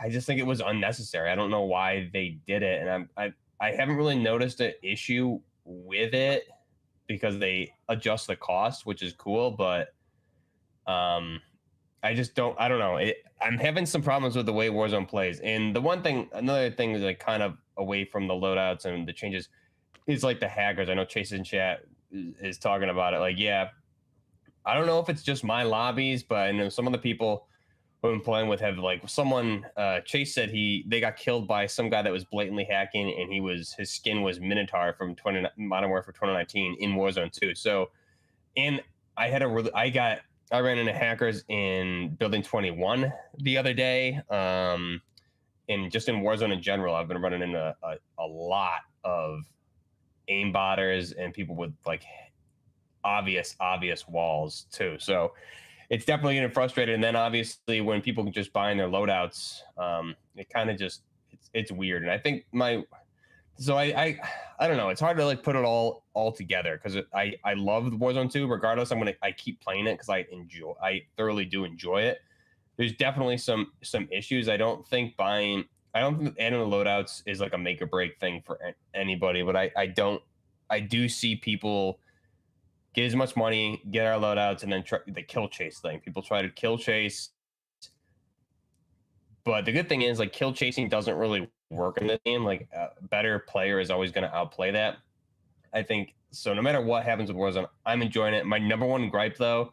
I just think it was unnecessary. I don't know why they did it, and I haven't really noticed an issue with it because they adjust the cost, which is cool, but I don't know. I'm having some problems with the way Warzone plays. And another thing is like kind of away from the loadouts and the changes is like the hackers. I know Chase in chat is talking about it. Like, yeah, I don't know if it's just my lobbies, but I know some of the people who I'm playing with have like Chase said they got killed by some guy that was blatantly hacking, and his skin was Minotaur from Modern Warfare 2019 in Warzone 2. So, and I ran into hackers in Building 21 the other day. And just in Warzone in general, I've been running into a lot of aimbotters and people with like obvious walls too. So it's definitely getting frustrated. And then obviously when people just buying their loadouts, it kind of just it's weird. And I think I don't know. It's hard to like put it all together because I love Warzone 2. Regardless, I keep playing it because I thoroughly do enjoy it. There's definitely some issues. I don't think adding the loadouts is like a make or break thing for anybody. But I do see people get as much money, get our loadouts, and then try the kill chase thing. People try to kill chase. But the good thing is, like, kill chasing doesn't really work in the game. Like, a better player is always going to outplay that. I think so. No matter what happens with Warzone, I'm enjoying it. My number one gripe, though,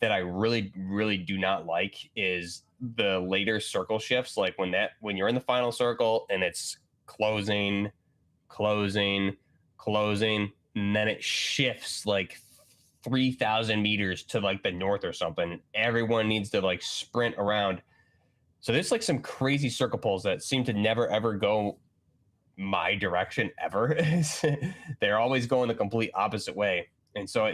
that I really, really do not like is the later circle shifts. Like when you're in the final circle and it's closing, and then it shifts like 3,000 meters to like the north or something. Everyone needs to like sprint around. So there's like some crazy circle pulls that seem to never ever go my direction ever. They're always going the complete opposite way. And so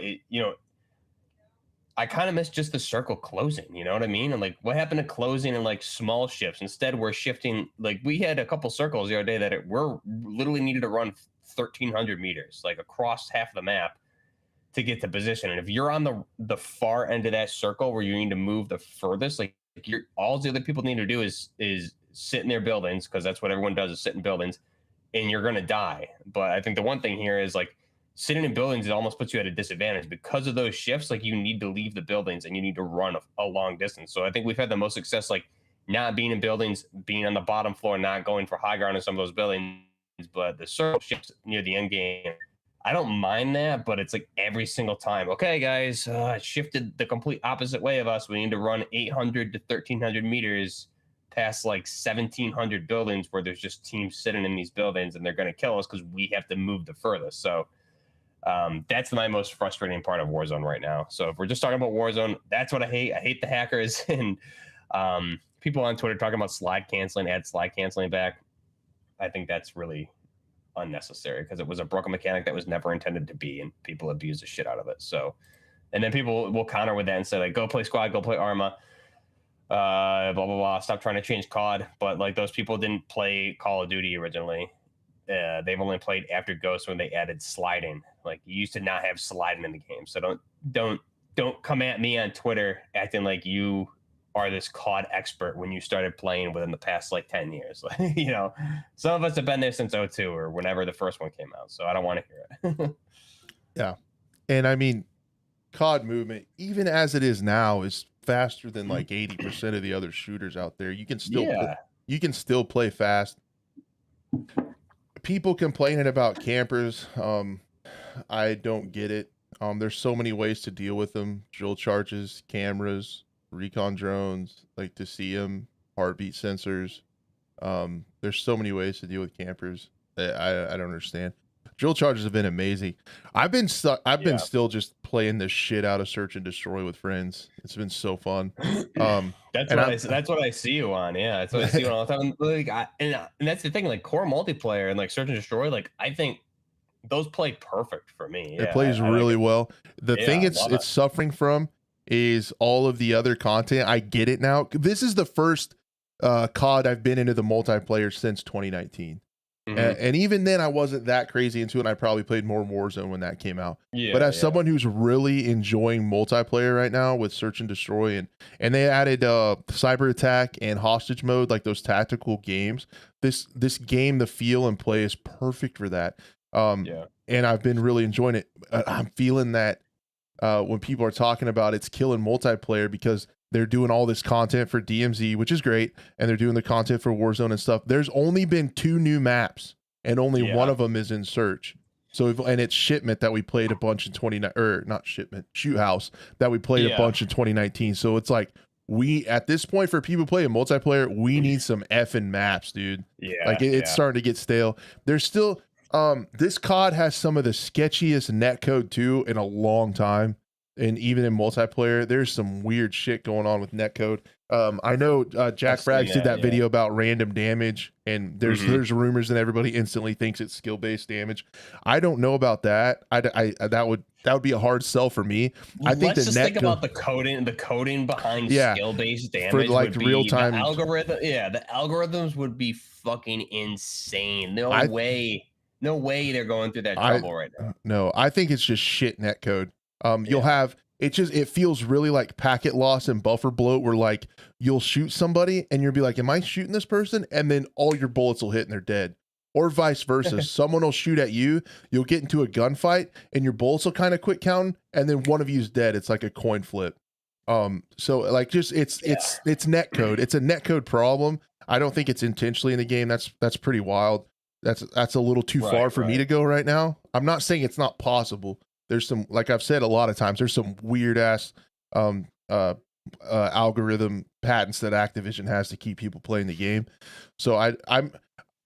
I kind of miss just the circle closing, you know what I mean? And like what happened to closing and like small shifts? Instead, we're shifting. Like we had a couple circles the other day that we're literally needed to run 1,300 meters, like across half of the map to get to position. And if you're on the far end of that circle where you need to move the furthest, like all the other people need to do is sit in their buildings, because that's what everyone does, is sit in buildings, and you're going to die. But I think the one thing here is like sitting in buildings, it almost puts you at a disadvantage because of those shifts. Like you need to leave the buildings and you need to run a long distance. So I think we've had the most success, like not being in buildings, being on the bottom floor, not going for high ground in some of those buildings. But the circle shifts near the end game, I don't mind that, but it's like every single time. Okay, guys, it shifted the complete opposite way of us. We need to run 800 to 1300 meters past like 1700 buildings where there's just teams sitting in these buildings and they're going to kill us because we have to move the furthest. So that's my most frustrating part of Warzone right now. So if we're just talking about Warzone, that's what I hate. I hate the hackers and people on Twitter talking about slide canceling, add slide canceling back. I think that's really unnecessary because it was a broken mechanic that was never intended to be, and people abuse the shit out of it. So, and then people will counter with that and say like, "Go play squad, go play Arma, blah blah blah. Stop trying to change COD." But like those people didn't play Call of Duty originally. They've only played after Ghost when they added sliding. Like you used to not have sliding in the game. So don't come at me on Twitter acting like you are this COD expert when you started playing within the past like 10 years. Like, you know, some of us have been there since 02 or whenever the first one came out. So I don't want to hear it. Yeah. And I mean, COD movement, even as it is now, is faster than like 80% of the other shooters out there. You can still you can still play fast. People complaining about campers, I don't get it. There's so many ways to deal with them. Drill charges, cameras, recon drones, like to see them, heartbeat sensors. There's so many ways to deal with campers that I don't understand. Drill charges have been amazing. I've been still just playing the shit out of search and destroy with friends. It's been so fun. That's what I see you on. Yeah, that's what I see you on all the time. Like, and that's the thing. Like core multiplayer and like search and destroy. Like I think those play perfect for me. It plays really well. The thing it's suffering from is all of the other content. I get it now. This is the first COD I've been into the multiplayer since 2019. And even then I wasn't that crazy into it, and I probably played more Warzone when that came out. But as someone who's really enjoying multiplayer right now with search and destroy, and they added cyber attack and hostage mode, like those tactical games, this game, the feel and play is perfect for that. And I've been really enjoying it. I'm feeling that when people are talking about it's killing multiplayer because they're doing all this content for DMZ, which is great, and they're doing the content for Warzone and stuff. There's only been 2 new maps, and only one of them is in search. So, and it's Shipment that we played a bunch in 2019, or not Shipment, Shoot House that we played a bunch in 2019. So it's like at this point for people playing multiplayer, we need some effing maps, dude. Like it's starting to get stale. There's still this COD has some of the sketchiest netcode too in a long time. And even in multiplayer, there's some weird shit going on with netcode. I know Jack Braggs did that video about random damage, and there's rumors and everybody instantly thinks it's skill based damage. I don't know about that. That would be a hard sell for me. I think let's just think about the coding behind skill based damage for like real time algorithm. Yeah, the algorithms would be fucking insane. No way they're going through that trouble right now. No, I think it's just shit netcode. You'll have it feels really like packet loss and buffer bloat, where like you'll shoot somebody and you'll be like, am I shooting this person? And then all your bullets will hit and they're dead. Or vice versa. Someone will shoot at you, you'll get into a gunfight and your bullets will kind of quit counting, and then one of you's dead. It's like a coin flip. So like just it's netcode. It's a netcode problem. I don't think it's intentionally in the game. That's pretty wild. That's a little too far for me to go right now. I'm not saying it's not possible. There's some, like I've said a lot of times, there's some weird ass algorithm patents that Activision has to keep people playing the game. So I'm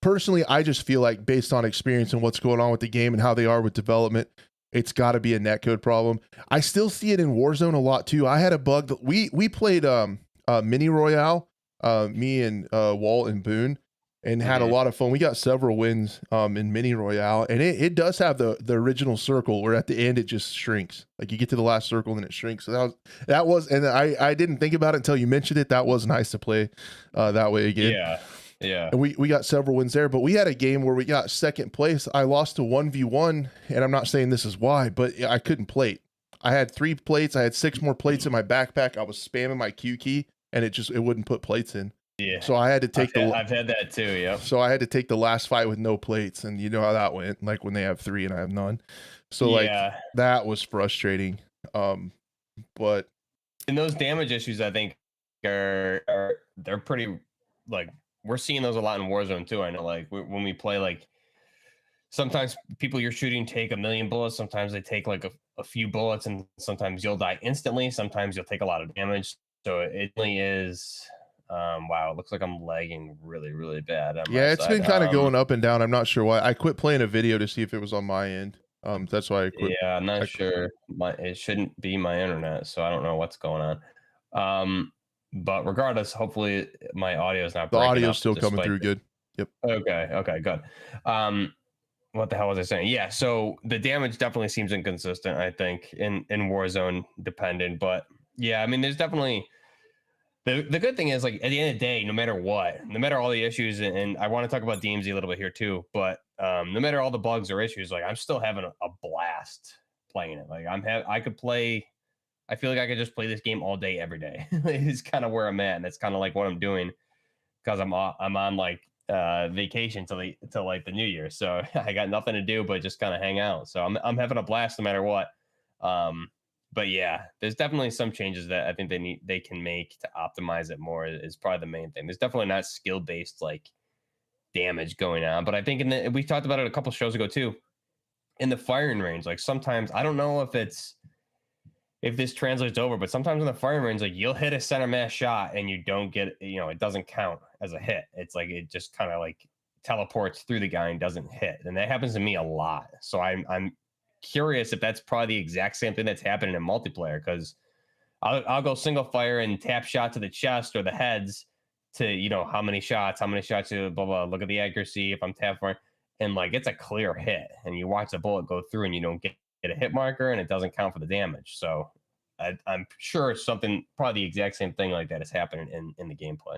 personally, I just feel like based on experience and what's going on with the game and how they are with development, it's got to be a netcode problem. I still see it in Warzone a lot too. I had a bug that we played Mini Royale, me and Walt and Boone, and had a lot of fun. We got several wins in Mini Royale, and it does have the original circle where at the end it just shrinks. Like you get to the last circle and then it shrinks. So that was, and I didn't think about it until you mentioned it. That was nice to play that way again. Yeah. And we got several wins there, but we had a game where we got second place. I lost to 1v1, and I'm not saying this is why, but I couldn't plate. I had 3 plates. I had 6 more plates in my backpack. I was spamming my Q key, and it wouldn't put plates in. Yeah. So I had to take I've had that too. Yeah. So I had to take the last fight with no plates, and you know how that went. Like when they have 3 and I have none. So like that was frustrating. But and those damage issues, I think, are they're pretty, like, we're seeing those a lot in Warzone too. I know, like when we play like sometimes people you're shooting take a million bullets. Sometimes they take like a few bullets, and sometimes you'll die instantly. Sometimes you'll take a lot of damage. So it really is. Wow, it looks like I'm lagging really, really bad on my Yeah, it's side. been kind of going up and down. I'm not sure why. I quit playing a video to see if it was on my end. That's why I quit. Yeah, I'm not I, sure. It shouldn't be my internet, so I don't know what's going on. But regardless, hopefully my audio is not the breaking audio's up still coming despite through good. Yep. Okay, okay, good. What the hell was I saying? Yeah, so the damage definitely seems inconsistent, I think, in Warzone dependent. But yeah, I mean, there's definitely the good thing is like at the end of the day, no matter what, no matter all the issues, and I want to talk about DMZ a little bit here too, but no matter all the bugs or issues, like I'm still having a blast playing it. Like I could play. I feel like I could just play this game all day, every day. It's kind of where I'm at, and it's kind of like what I'm doing because I'm on like vacation till like the new year, so I got nothing to do but just kind of hang out. So I'm having a blast no matter what. Um, but yeah, there's definitely some changes that I think they can make to optimize it more is probably the main thing. There's definitely not skill based like damage going on, but I think we talked about it a couple shows ago too. In the firing range, like sometimes I don't know if this translates over, but sometimes in the firing range, like you'll hit a center mass shot and you don't get, it doesn't count as a hit. It's like it just kind of like teleports through the guy and doesn't hit, and that happens to me a lot. So I'm curious if that's probably the exact same thing that's happening in multiplayer because I'll go single fire and tap shot to the chest or the heads to how many shots, to blah blah. Look at the accuracy if I'm tap firing, and like it's a clear hit, and you watch the bullet go through and you don't get a hit marker and it doesn't count for the damage. So I'm sure something, probably the exact same thing like that is happening in the gameplay.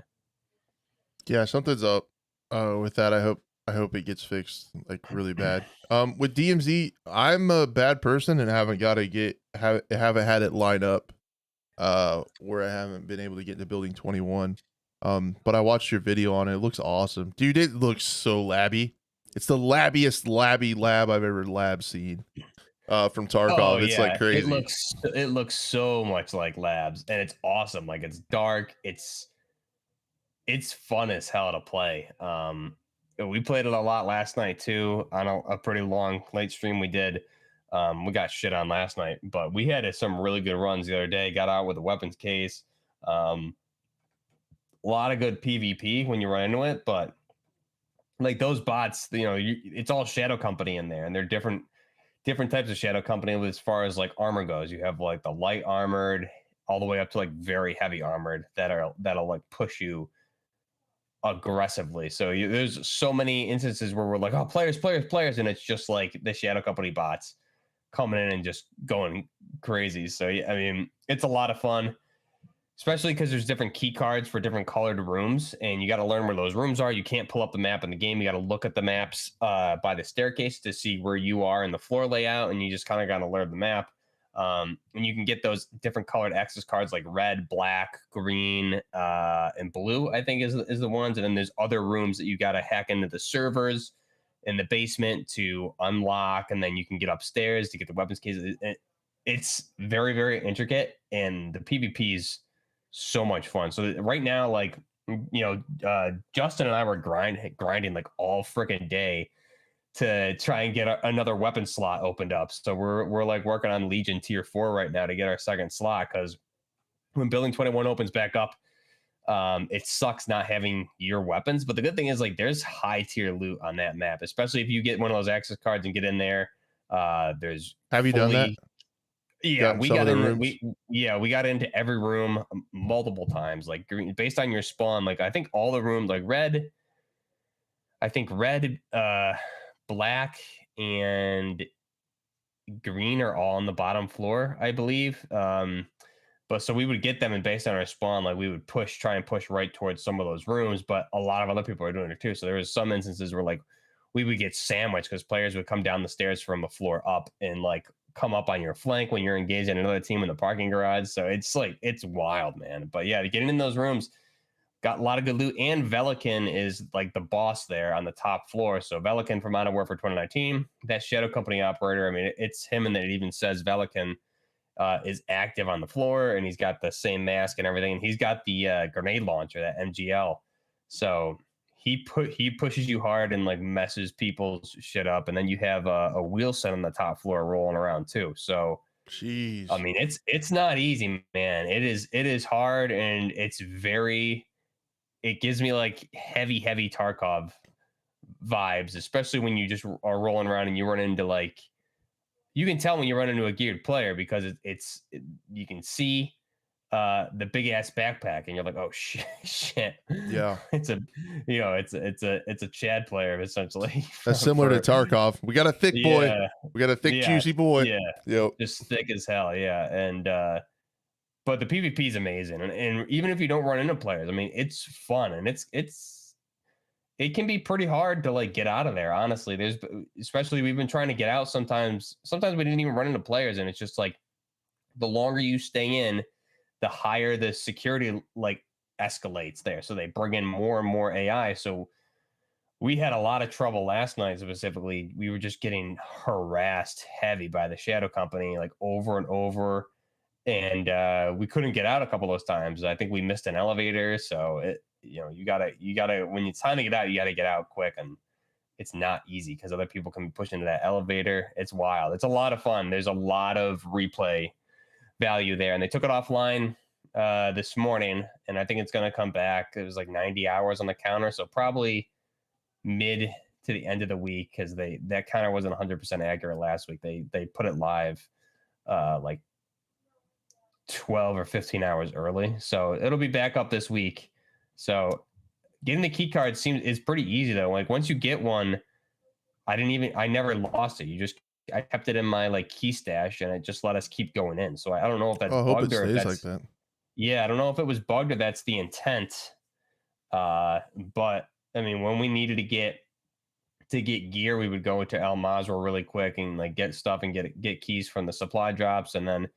Yeah, something's up with that. I hope it gets fixed like really bad. With DMZ, I'm a bad person and haven't got to haven't had it line up where I haven't been able to get into building 21. But I watched your video on it. It looks awesome. Dude, it looks so labby. It's the labbiest labby lab I've ever seen. From Oh Tarkov. It's like yeah, crazy. it looks so much like labs, and it's awesome. Like it's dark, it's fun as hell to play. We played it a lot last night too on a pretty long late stream we did. We got shit on last night, but we had some really good runs the other day. Got out with a weapons case. A lot of good PvP when you run into it, but like those bots, it's all Shadow Company in there, and they're different types of Shadow Company as far as like armor goes. You have like the light armored all the way up to like very heavy armored that'll like push you aggressively. So there's so many instances where we're like, oh, players, and it's just like the Shadow Company bots coming in and just going crazy. So yeah, I mean, it's a lot of fun, especially because there's different key cards for different colored rooms, and you got to learn where those rooms are. You can't pull up the map in the game. You got to look at the maps by the staircase to see where you are in the floor layout, and you just kind of got to learn the map. And you can get those different colored access cards like red, black, green, and blue, I think is the ones. And then there's other rooms that you got to hack into the servers in the basement to unlock, and then you can get upstairs to get the weapons cases. It's very, very intricate, and the PvP's so much fun. So right now, like Justin and I were grinding like all freaking day to try and get another weapon slot opened up. So we're like working on Legion tier 4 right now to get our second slot, because when building 21 opens back up, it sucks not having your weapons. But the good thing is like there's high tier loot on that map, especially if you get one of those access cards and get in there. There's Have you done that? Yeah, Gotten some of the rooms? we got into every room multiple times, like based on your spawn. Like I think all the rooms, like red, black, and green are all on the bottom floor, I believe. But so we would get them, and based on our spawn, like we would try and push right towards some of those rooms. But a lot of other people are doing it too. So there was some instances where like we would get sandwiched because players would come down the stairs from the floor up and like come up on your flank when you're engaged in another team in the parking garage. So it's wild, man. But yeah, getting in those rooms, got a lot of good loot. And Velikan is like the boss there on the top floor. So Velikan from Modern Warfare 2019, that Shadow Company operator. I mean, it's him, and it even says Velikan is active on the floor, and he's got the same mask and everything, and he's got the grenade launcher, that MGL. So he pushes you hard and like messes people's shit up, and then you have a wheel set on the top floor rolling around too. So I Jeez. mean, it's not easy, man. It is hard, and it's very. It gives me like heavy Tarkov vibes, especially when you just are rolling around and you run into like you can tell when you run into a geared player because you can see the big ass backpack and you're like, oh shit, shit. Yeah. It's a it's a Chad player essentially. That's similar to Tarkov. We got a thick boy. Yeah, We got a thick, yeah, juicy boy. yeah, Yep. just thick as hell, yeah. And but the PvP is amazing, and even if you don't run into players, I mean, it's fun and it can be pretty hard to like get out of there. Honestly, there's especially we've been trying to get out sometimes. Sometimes we didn't even run into players, and it's just like the longer you stay in, the higher the security like escalates there. So they bring in more and more AI. So we had a lot of trouble last night specifically. We were just getting harassed heavy by the shadow company like over and over, and we couldn't get out a couple of those times. I think we missed an elevator. So you gotta when it's time to get out, you gotta get out quick, and it's not easy because other people can push into that elevator. It's wild. It's a lot of fun. There's a lot of replay value there, and they took it offline this morning, and I think it's going to come back. It was like 90 hours on the counter, so probably mid to the end of the week because that counter wasn't 100% accurate last week. They put it live like 12 or 15 hours early, so it'll be back up this week. So getting the key card is pretty easy though. Like once you get one, I never lost it. I kept it in my like key stash and it just let us keep going in. So I don't know if that's Oh, I hope it bugged or if stays that's like that. yeah, I don't know if it was bugged or that's the intent. But I mean, when we needed to get gear, we would go into El Mazra really quick and like get stuff and get keys from the supply drops, and then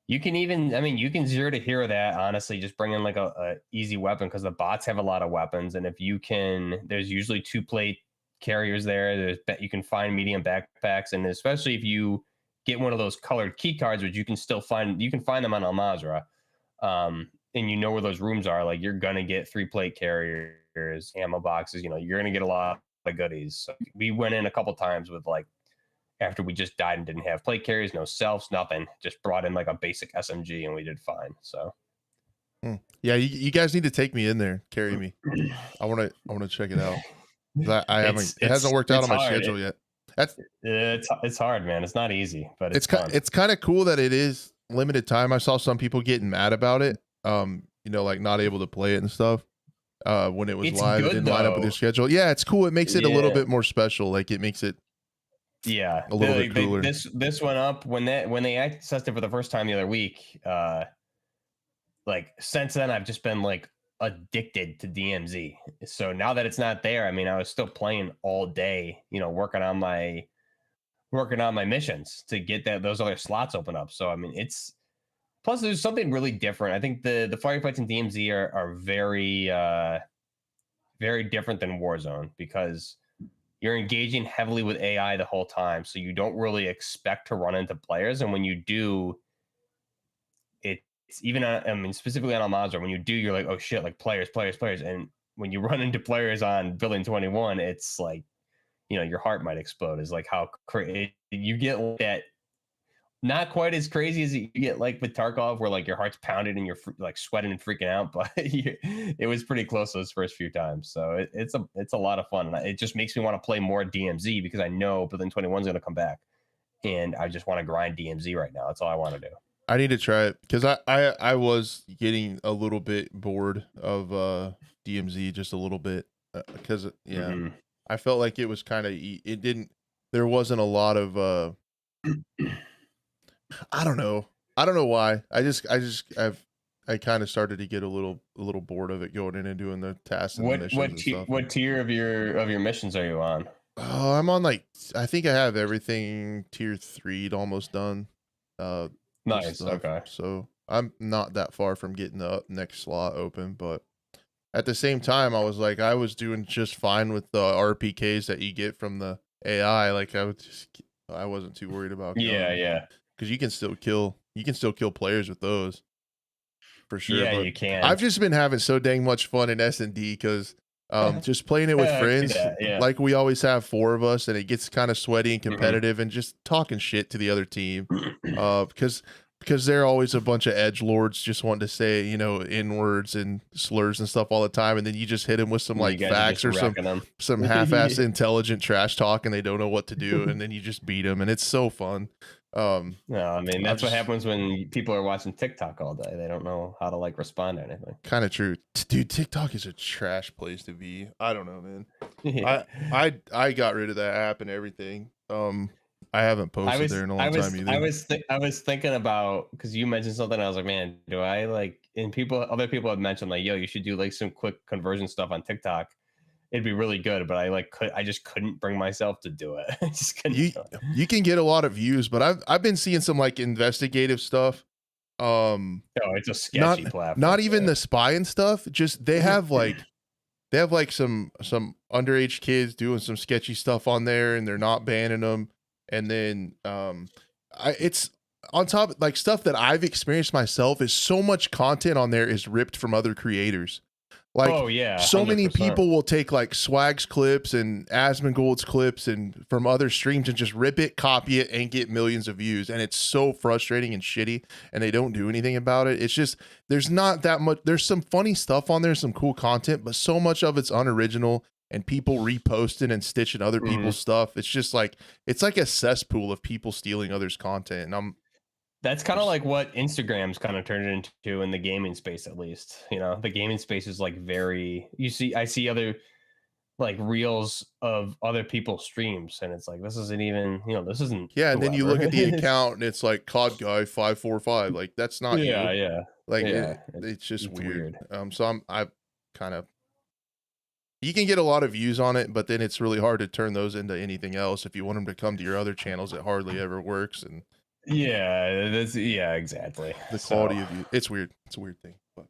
you can even, I mean, you can zero to hero that honestly, just bring in like a easy weapon because the bots have a lot of weapons, and if you can, there's usually 2 plate carriers there. You can find medium backpacks, and especially if you get one of those colored key cards, which you can find them on Al Mazra, and you know where those rooms are. Like you're gonna get 3 plate carriers, ammo boxes. You're gonna get a lot of goodies. So we went in a couple times with like after we just died and didn't have plate carriers, no selves, nothing. Just brought in like a basic SMG and we did fine. So Yeah, you guys need to take me in there, carry me. I wanna check it out. I haven't. It hasn't worked out on my schedule yet. That's it's hard, man. It's not easy, but it's fun. It's kind of cool that it is limited time. I saw some people getting mad about it. Like not able to play it and stuff. When it was It's live, it good, didn't line up with though. their schedule. Yeah, it's cool. It makes it a little Yeah. bit more special. Like it makes it Yeah, a little bit cooler. this went up when they accessed it for the first time the other week. Like since then, I've just been like addicted to DMZ. So now that it's not there, I mean, I was still playing all day. Working on my missions to get those other slots open up. So I mean, it's plus there's something really different. I think the firefights in DMZ are very very different than Warzone because you're engaging heavily with AI the whole time, so you don't really expect to run into players, and when you do, it's even I mean specifically on Almanzar, when you do, you're like, oh shit, like players, and when you run into players on Building 21, it's like your heart might explode. Is like how you get like that. Not quite as crazy as you get like with Tarkov, where like your heart's pounded and you're like sweating and freaking out, but it was pretty close those first few times. So it's a lot of fun, and it just makes me want to play more DMZ because I know Building 21 is going to come back, and I just want to grind DMZ right now. That's all I want to do. I need to try it because I was getting a little bit bored of DMZ just a little bit because I felt like it was kind of there wasn't a lot of I don't know why I kind of started to get a little bored of it going in and doing the tasks and the missions and stuff. What tier of your missions are you on? Oh, I'm on like I think I have everything tier 3 almost done. Nice. Okay. So I'm not that far from getting the next slot open, but at the same time, I was like, I was doing just fine with the RPKs that you get from the AI. Like I wasn't too worried about. Yeah. Because you can still kill players with those, for sure. Yeah, but you can. I've just been having so dang much fun in S&D because Just playing it with I see friends, that, yeah. like we always have 4 of us, and it gets kind of sweaty and competitive, and just talking shit to the other team, because they're always a bunch of edge lords just wanting to say, you know, N words and slurs and stuff all the time, and then you just hit them with some You like guys are facts just or wrecking them. some half-ass intelligent trash talk, and they don't know what to do, and then you just beat them, and it's so fun. No, I mean, I'm that's what just happens when people are watching TikTok all day. They don't know how to like respond to anything. kind of true, dude. TikTok is a trash place to be. I don't know, man. Yeah. I got rid of that app and everything. I haven't posted there in a long time either. I was thinking about, because you mentioned something. I was like, man, do I like? And other people have mentioned like, yo, you should do like some quick conversion stuff on TikTok. It'd be really good, but I just couldn't bring myself to do it. I just couldn't You do it. you can get a lot of views, but I've been seeing some like investigative stuff. Um, No, it's a not sketchy platform. not even the spying stuff. Just they have like some underage kids doing some sketchy stuff on there, and they're not banning them. And then it's on top, like stuff that I've experienced myself, is so much content on there is ripped from other creators. Like, oh yeah, so many 100%. people will take like Swag's clips and Asmongold's clips and from other streams and just rip it, copy it, and get millions of views. And it's so frustrating and shitty, and they don't do anything about it. It's just, there's not that much. There's some funny stuff on there, some cool content, but so much of it's unoriginal and people reposting and stitching other people's stuff. It's just like, it's like a cesspool of people stealing others' content. And That's kind of like what Instagram's kind of turned into in the gaming space, at least. You know, the gaming space is like I see other like reels of other people's streams, and it's like, this isn't even, this isn't. yeah, and then you whoever. look at the account and it's like COD guy 545. Like, that's not Yeah, you. yeah, Like yeah. it's just It's weird. weird. So I kind of, you can get a lot of views on it, but then it's really hard to turn those into anything else. If you want them to come to your other channels, it hardly ever works. And Yeah, exactly. the quality of you, it's weird. It's a weird thing. But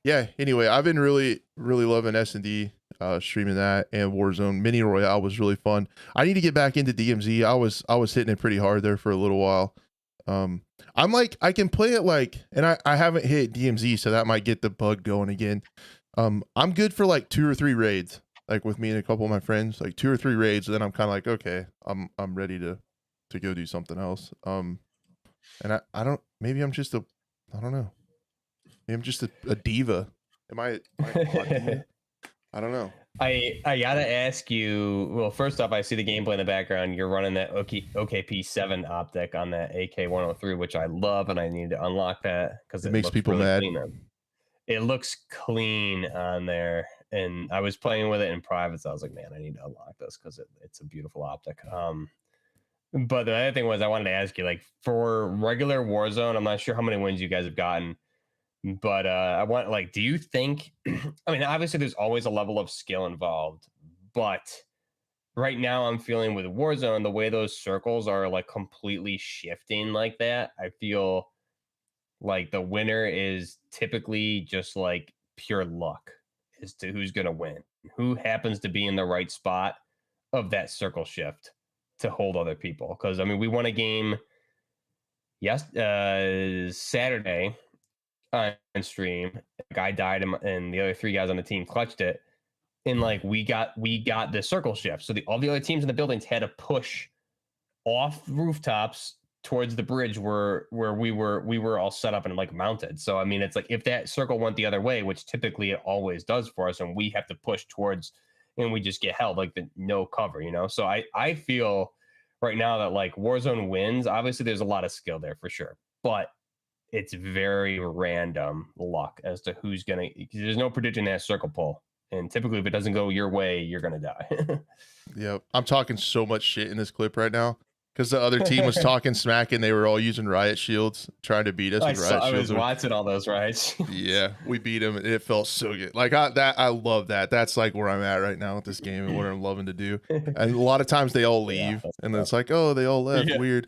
yeah, anyway, I've been really loving S&D, streaming that, and Warzone. Mini Royale was really fun. I need to get back into DMZ. I was hitting it pretty hard there for a little while. I'm like, I can play it like, and I haven't hit DMZ, so that might get the bug going again. I'm good for like 2 or 3 raids, like with me and a couple of my friends, like 2 or 3 raids. And then I'm kind of like, okay, I'm ready to go do something else. And I don't, maybe I'm just I don't know. Maybe I'm just a diva. Am I I don't know. I gotta ask you. Well, first off, I see the gameplay in the background. You're running that OKP7 optic on that AK-103, which I love, and I need to unlock that because It makes looks people really mad. clean. It looks clean on there, and I was playing with it in private, so I was like, man, I need to unlock this because it's a beautiful optic. But the other thing was, I wanted to ask you, like, for regular Warzone, I'm not sure how many wins you guys have gotten, but I want, like, do you think, I mean, obviously there's always a level of skill involved, but right now I'm feeling with Warzone, the way those circles are like completely shifting like that, I feel like the winner is typically just like pure luck as to who's going to win, who happens to be in the right spot of that circle shift to hold other people. Because I mean, we won a game Saturday on stream. A guy died, and the other 3 guys on the team clutched it. And like we got the circle shift, so all the other teams in the buildings had to push off rooftops towards the bridge where we were all set up and like mounted. So I mean, it's like if that circle went the other way, which typically it always does for us, and we have to push towards, and we just get held like the no cover, So I feel right now that like Warzone wins. Obviously, there's a lot of skill there for sure, but it's very random luck as to who's gonna. There's no predicting that circle pull, and typically if it doesn't go your way, you're gonna die. Yeah, I'm talking so much shit in this clip right now because the other team was talking smack and they were all using riot shields trying to beat us with riot I shields. was watching all those riots. Yeah, we beat them and it felt so good. Like I love that. That's like where I'm at right now with this game and what I'm loving to do. And a lot of times they all leave, and then it's like, oh, they all left. Yeah. Weird.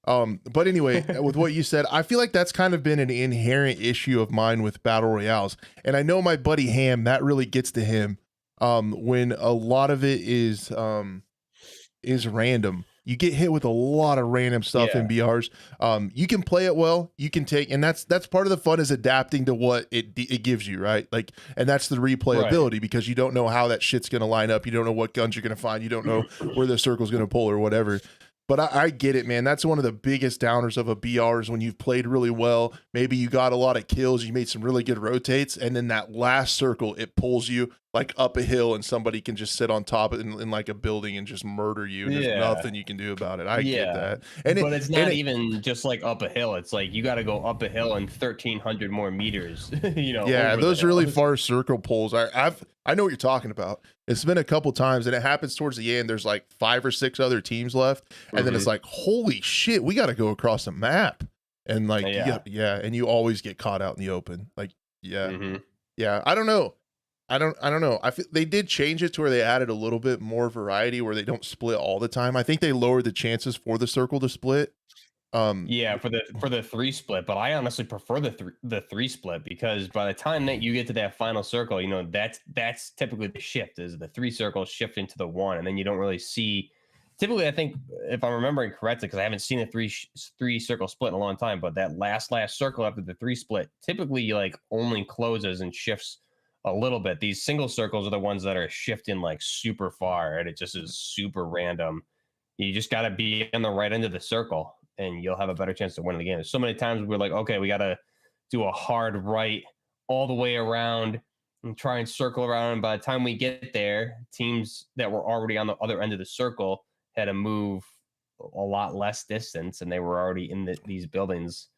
But anyway, with what you said, I feel like that's kind of been an inherent issue of mine with battle royales. And I know my buddy Ham, that really gets to him. When a lot of it is random. You get hit with a lot of random stuff in BRs. You can play it well. You can take, and that's part of the fun is adapting to what it gives you, right? Like, and that's the replayability because you don't know how that shit's gonna line up. You don't know what guns you're gonna find. You don't know where the circle's gonna pull or whatever. But I get it, man. That's one of the biggest downers of a BR is when you've played really well. Maybe you got a lot of kills, you made some really good rotates, and then that last circle, it pulls you like up a hill and somebody can just sit on top in like a building and just murder you. And there's nothing you can do about it. I get that. But it's not even just like up a hill. It's like you got to go up a hill and 1,300 more meters, you know. Yeah, those really far circle pulls. I know what you're talking about. It's been a couple times and it happens towards the end. There's like 5 or 6 other teams left. And then it's like, holy shit, we got to go across the map. And like, and you always get caught out in the open. Like, yeah, I don't know. I don't know. I feel they did change it to where they added a little bit more variety where they don't split all the time. I think they lowered the chances for the circle to split. Yeah, for the 3 split, but I honestly prefer the 3 split because by the time that you get to that final circle, you know, that's typically the shift is the 3 circles shift into the 1, and then you don't really see. Typically, I think if I'm remembering correctly, because I haven't seen a three circle split in a long time, but that last circle after the 3 split typically like only closes and shifts a little bit. These single circles are the ones that are shifting like super far, and it just is super random. You just got to be on the right end of the circle, and you'll have a better chance to win the game. So many times we're like, okay, we got to do a hard right all the way around and try and circle around. And by the time we get there, teams that were already on the other end of the circle had to move a lot less distance, and they were already in these buildings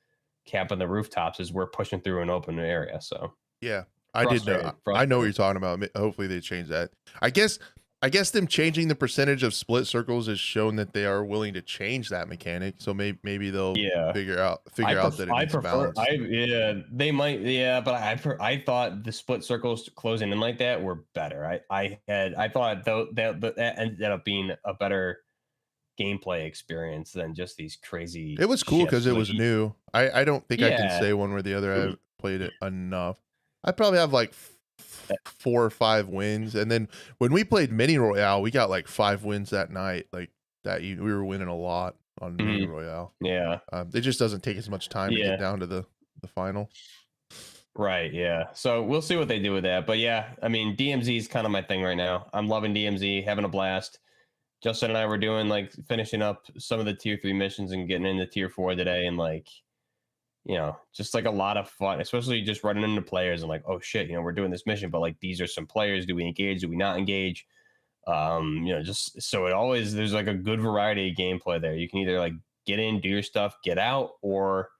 camping the rooftops as we're pushing through an open area. So yeah, I did know. I know what you're talking about. Hopefully they change that. I guess them changing the percentage of split circles has shown that they are willing to change that mechanic. So maybe they'll figure out that it needs balance. They might, but I thought the split circles closing in like that were better. I thought that ended up being a better gameplay experience than just these crazy. It was cool because it was new. I don't think I can say one way or the other. I haven't played it enough. I probably have like 4 or 5 wins, and then when we played Mini Royale, we got like 5 wins that night. Like that, we were winning a lot on Mini Royale. Yeah, it just doesn't take as much time to get down to the final. Right. Yeah. So we'll see what they do with that. But yeah, I mean, DMZ is kind of my thing right now. I'm loving DMZ, having a blast. Justin and I were doing like finishing up some of the tier 3 missions and getting into tier 4 today, and like, you know, just like a lot of fun, especially just running into players and like, oh shit, you know, we're doing this mission, but like these are some players. Do we engage? Do we not engage? You know, just so there's like a good variety of gameplay there. You can either like get in, do your stuff, get out, or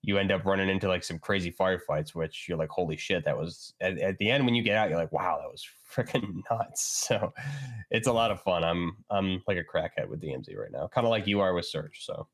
you end up running into like some crazy firefights, which you're like, holy shit, that was at the end when you get out, you're like, wow, that was freaking nuts. So it's a lot of fun. I'm like a crackhead with DMZ right now, kind of like you are with Search. So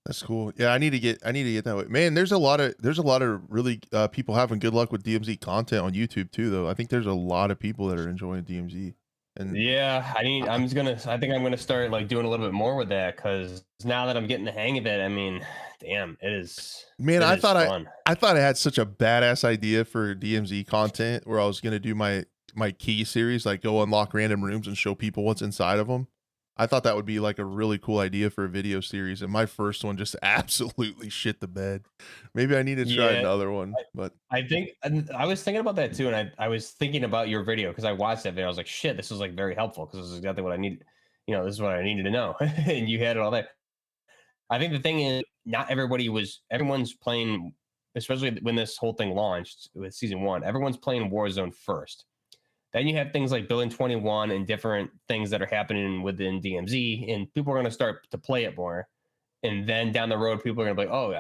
that's cool. Yeah, I need to get that way. Man, there's a lot of really people having good luck with DMZ content on YouTube too, though. I think there's a lot of people that are enjoying DMZ. And yeah, I think I'm gonna start like doing a little bit more with that, because now that I'm getting the hang of it, I mean, damn, it is. Man, I thought I had such a badass idea for DMZ content where I was gonna do my key series, like go unlock random rooms and show people what's inside of them. I thought that would be like a really cool idea for a video series, and my first one just absolutely shit the bed. Maybe I need to try another one, but I think I was thinking about that too, and I was thinking about your video because I watched that video. I was like, shit, this was like very helpful because this is exactly what I need. You know, this is what I needed to know, and you had it all there. I think the thing is, not everyone's playing, especially when this whole thing launched with season 1. Everyone's playing Warzone first. Then you have things like Building 21 and different things that are happening within DMZ, and people are going to start to play it more. And then down the road, people are going to be like, oh,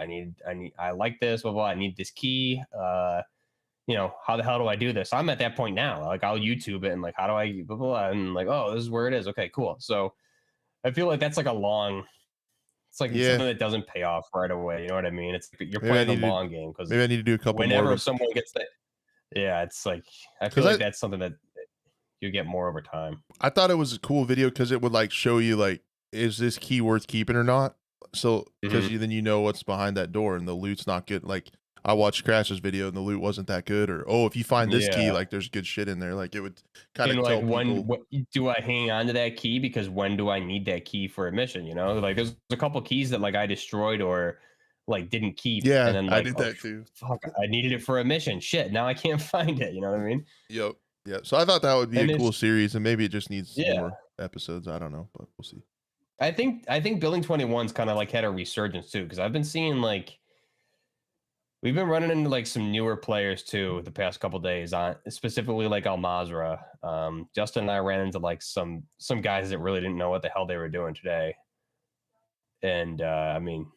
I like this, blah, blah, I need this key. You know, how the hell do I do this? I'm at that point now. Like, I'll YouTube it and like, how do I, blah, blah, blah, and like, oh, this is where it is. Okay, cool. So I feel like that's like it's like something that doesn't pay off right away. You know what I mean? It's you're playing the long game, because maybe I need to do a couple whenever more. someone gets that. Yeah, it's like I feel like that's something that you get more over time. I thought it was a cool video because it would like show you like, is this key worth keeping or not? So because then you know what's behind that door and the loot's not good. Like I watched Crash's video and the loot wasn't that good, or if you find this key, Yeah. like there's good shit in there. Like it would kind And of like tell people. what do I hang on to that key because when do I need that key for a mission? You know, like there's a couple keys that like I destroyed or like didn't keep, and Yeah, then I like, did oh that too. fuck, I needed it for a mission. Shit, now I can't find it. You know what I mean? Yep. Yeah. So I thought that would be And a there's cool series, and maybe it just needs yeah, more episodes. I don't know, but we'll see. I think Building 21's kind of like had a resurgence too because I've been seeing like we've been running into like some newer players too the past couple days on specifically like Almazra. Justin and I ran into like some guys that really didn't know what the hell they were doing today, and I mean,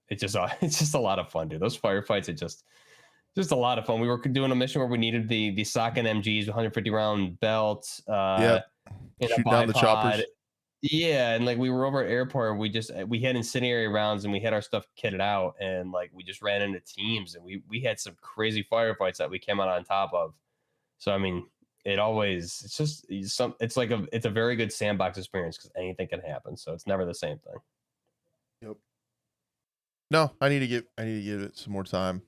it's just it's just a lot of fun, dude. Those firefights are just a lot of fun. We were doing a mission where we needed the sock and MGs, 150 round belts, Yep. in a Shoot down the choppers. bipod. Yeah, and like we were over at airport and we had incendiary rounds and we had our stuff kitted out and like we just ran into teams and we had some crazy firefights that we came out on top of. So I mean, it's a very good sandbox experience because anything can happen. So it's never the same thing. Yep. No, I need to give it some more time.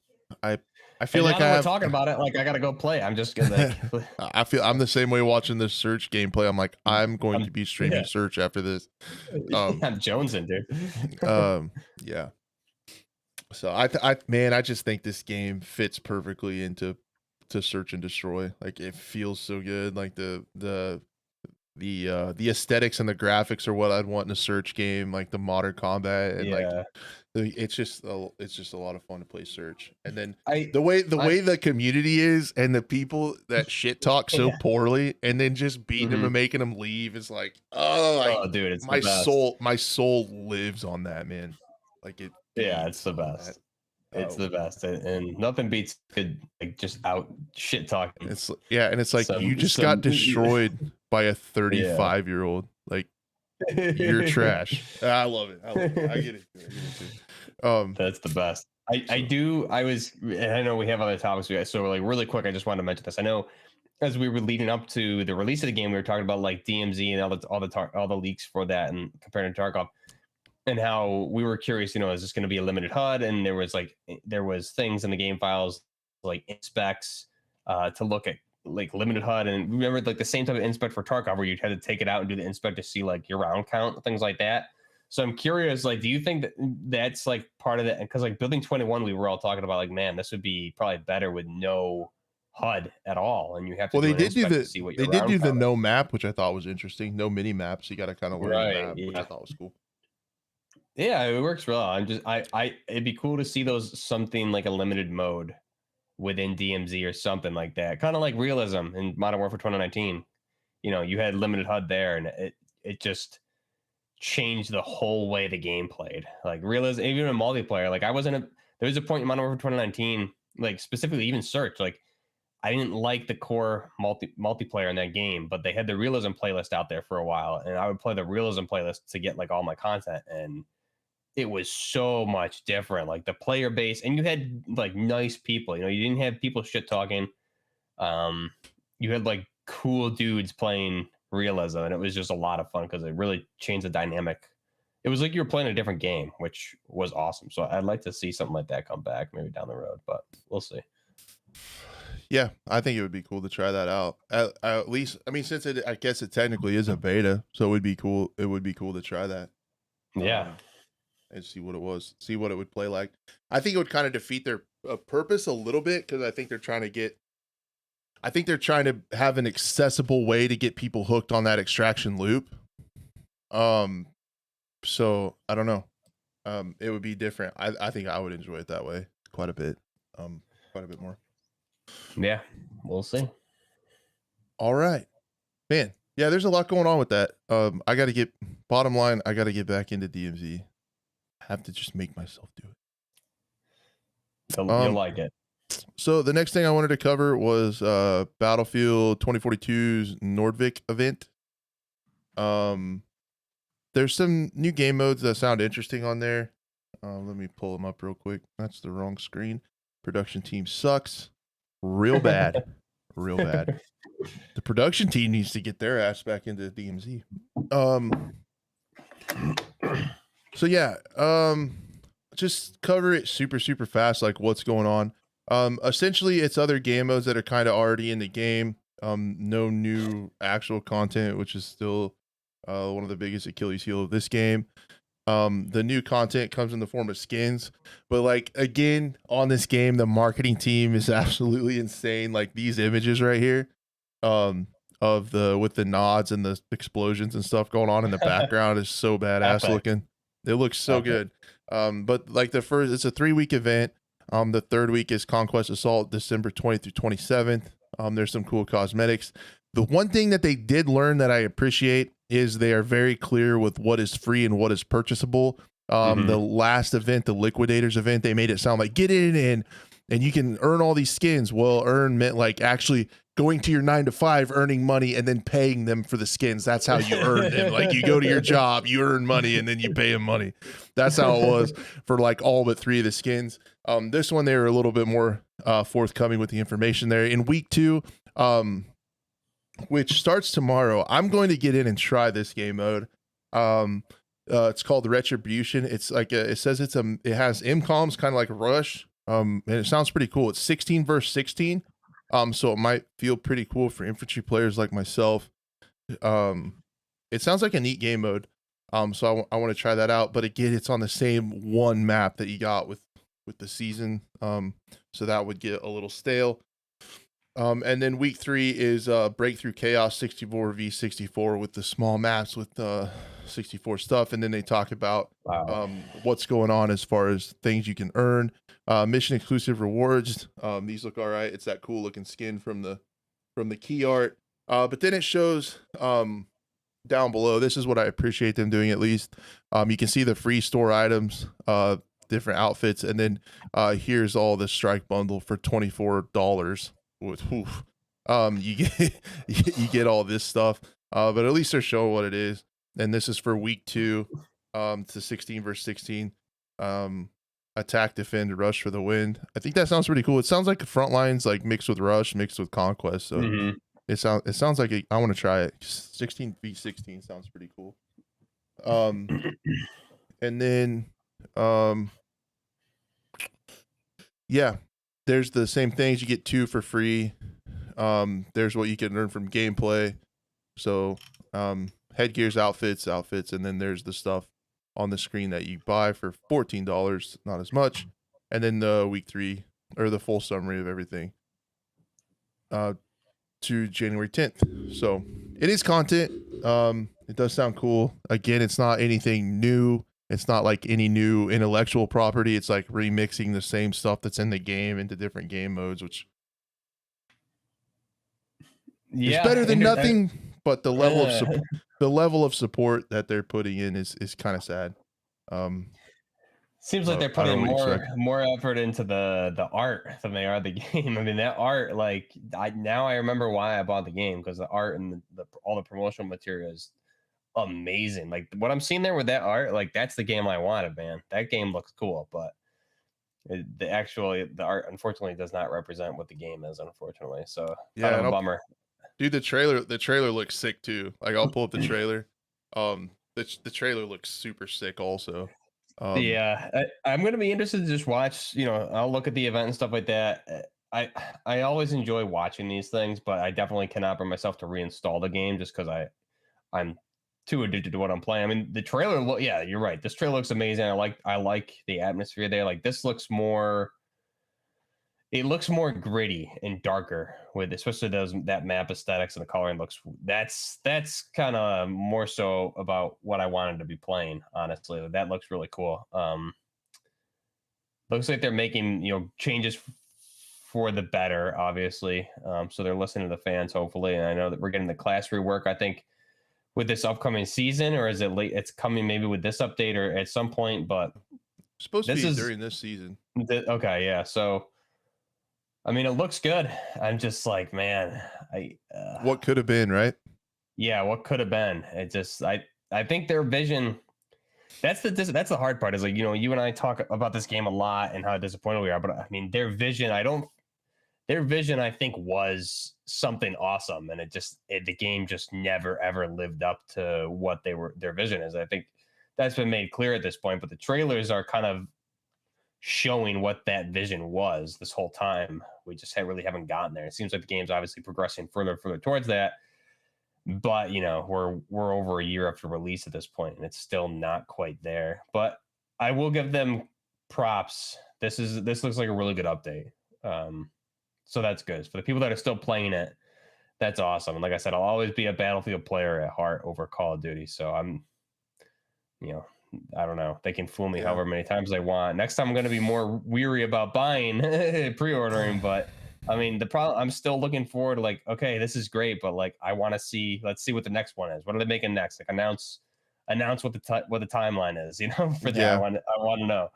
I feel And like now that I we're have. talking about it, like I gotta go play. I'm just gonna like, I feel I'm the same way watching this Search gameplay. I'm like, I'm going to be streaming yeah, Search after this. Um, I'm jonesing, dude. yeah. So man, I just think this game fits perfectly into Search and Destroy. Like it feels so good. Like the aesthetics and the graphics are what I'd want in a Search game. Like the modern combat and like Yeah, it's just a lot of fun to play Search. And then I, the way I, the community is and the people that shit talk so yeah. poorly and then just beating them Mhm. and making them leave is like Oh, dude, it's the best. my soul lives on that, man. Like it Yeah, it's feeds the on that. best. It's Oh, the best, and nothing beats good like just out shit talking. yeah, and it's like you just got destroyed by a Yeah. 35-year-old. Like you're trash. I love it. I love it. I get it. I get it too. That's the best. I know we have other topics, guys. So like really quick, I just wanted to mention this. I know as we were leading up to the release of the game, we were talking about like DMZ and all the leaks for that, and comparing to Tarkov, and how we were curious. You know, is this going to be a limited HUD? And there was things in the game files like inspects to look at like limited HUD, and remember like the same type of inspect for Tarkov where you had to take it out and do the inspect to see like your round count, things like that. So I'm curious, like, do you think that that's like part of it? Because like Building 21, we were all talking about like, man, this would be probably better with no HUD at all, and you have to well, do an inspect to see what your they did round do the count no map, which I thought was interesting. No mini maps. You got to kind of is. learn the Right? map, which I Yeah. thought was cool. Yeah, it works well. It'd be cool to see those something like a limited mode within DMZ or something like that. Kind of like realism in Modern Warfare 2019. You know, you had limited HUD there, and it just changed the whole way the game played. Like realism, even in multiplayer. Like there was a point in Modern Warfare 2019, like specifically even Search. Like I didn't like the core multiplayer in that game, but they had the realism playlist out there for a while, and I would play the realism playlist to get like all my content, and it was so much different. Like the player base, and you had like nice people. You know, you didn't have people shit talking. Um, you had like cool dudes playing realism, and it was just a lot of fun because it really changed the dynamic. It was like you were playing a different game, which was awesome. So I'd like to see something like that come back maybe down the road, but we'll see. Yeah, I think it would be cool to try that out. At least, I mean, since I guess it technically is a beta, so it would be cool. It would be cool to try that. Yeah. And see what it was, see what it would play like. I think it would kind of defeat their purpose a little bit because I think they're trying to have an accessible way to get people hooked on that extraction loop. So I don't know. It would be different. I think I would enjoy it that way quite a bit. Quite a bit more. Yeah, we'll see. All right, man. Yeah, there's a lot going on with that. I got to get bottom line. I got to get back into DMZ. Have to just make myself do it. You'll like it. So the next thing I wanted to cover was Battlefield 2042's Nordvik event. There's some new game modes that sound interesting on there. Let me pull them up real quick. That's the wrong screen. Production team sucks. Real bad. Real bad. The production team needs to get their ass back into DMZ. So yeah, just cover it super fast, like what's going on. Essentially, it's other game modes that are kind of already in the game. No new actual content, which is still one of the biggest Achilles heel of this game. The new content comes in the form of skins, but like again on this game, the marketing team is absolutely insane. Like these images right here, um, of the with the nods and the explosions and stuff going on in the background is so badass Epic. looking. It looks so Epic. good. But like it's a 3-week event. The third week is Conquest Assault, December 20th through 27th. There's some cool cosmetics. The one thing that they did learn that I appreciate is they are very clear with what is free and what is purchasable. The last event, the Liquidators event, they made it sound like get in and you can earn all these skins. Well, earn meant like actually going to your 9 to 5, earning money, and then paying them for the skins. That's how you earn them. Like you go to your job, you earn money, and then you pay them money. That's how it was for like all but 3 of the skins. This one, they were a little bit more forthcoming with the information there. In week 2, which starts tomorrow, I'm going to get in and try this game mode. It's called Retribution. It's like it says it has MCOMs, kind of like Rush. And it sounds pretty cool. It's 16 versus 16. So it might feel pretty cool for infantry players like myself. It sounds like a neat game mode. So I want to try that out. But again, it's on the same one map that you got with the season. So that would get a little stale. And then week 3 is Breakthrough Chaos 64 v 64 with the small maps with 64 stuff. And then they talk about what's going on as far as things you can earn. Mission exclusive rewards. These look all right. It's that cool looking skin from the key art. But then it shows down below. This is what I appreciate them doing at least. You can see the free store items, different outfits, and then here's all the strike bundle for $24 with you get you get all this stuff. But at least they're showing what it is. And this is for week 2, to 16 versus 16. Attack, defend, rush for the win. I think that sounds pretty cool. It sounds like front lines, like mixed with rush, mixed with conquest. So it sounds like I want to try it. 16 v 16 sounds pretty cool. And then yeah, there's the same things. You get 2 for free. There's what you can earn from gameplay. So headgears, outfits, and then there's the stuff on the screen that you buy for $14, not as much. And then the week 3 or the full summary of everything to January 10th. So it is content. It does sound cool. Again, it's not anything new. It's not like any new intellectual property. It's like remixing the same stuff that's in the game into different game modes, which is better than nothing. But the level of support that they're putting in is kind of sad. Seems like they're putting more effort into the art than they are the game. I mean, that art, like I remember why I bought the game, because the art and all the promotional material is amazing. Like what I'm seeing there with that art, like that's the game I wanted, man. That game looks cool, but the art unfortunately does not represent what the game is, unfortunately. So yeah, kind of a bummer. Dude, the trailer looks sick too. Like I'll pull up the trailer. The trailer looks super sick also. Yeah, I'm gonna be interested to just watch. I'll look at the event and stuff like that. I always enjoy watching these things, but I definitely cannot bring myself to reinstall the game just because I'm too addicted to what I'm playing. I mean, the trailer yeah, you're right. This trailer looks amazing. I like the atmosphere there. Like this looks more. It looks more gritty and darker with especially that map aesthetics and the coloring looks. That's kind of more so about what I wanted to be playing. Honestly, that looks really cool. Looks like they're making changes for the better, obviously. So they're listening to the fans, hopefully. And I know that we're getting the class rework, I think, with this upcoming season, or is it late? It's coming maybe with this update or at some point, but it's supposed to be during this season. Okay, yeah. So, I mean, it looks good. I'm just like, man, what could have been, right? Yeah, what could have been. It just, I think their vision. That's the hard part. Is like you and I talk about this game a lot and how disappointed we are, but I mean, their vision. Their vision, I think, was something awesome, and the game just never ever lived up to what their vision is. I think that's been made clear at this point. But the trailers are kind of showing what that vision was this whole time. We just really haven't gotten there. It seems like the game's obviously progressing further and further towards that, but we're over a year after release at this point, and it's still not quite there. But I will give them props. This looks like a really good update. So that's good for the people that are still playing it. That's awesome. And like I said, I'll always be a Battlefield player at heart over Call of Duty. So you know, I don't know. They can fool me however many times they want. Next time I'm going to be more weary about buying, pre-ordering. But I mean, the problem, I'm still looking forward to like, okay, this is great, but like, I want to see, let's see what the next one is. What are they making next? Like announce what the timeline is, for that. Yeah. I want to know.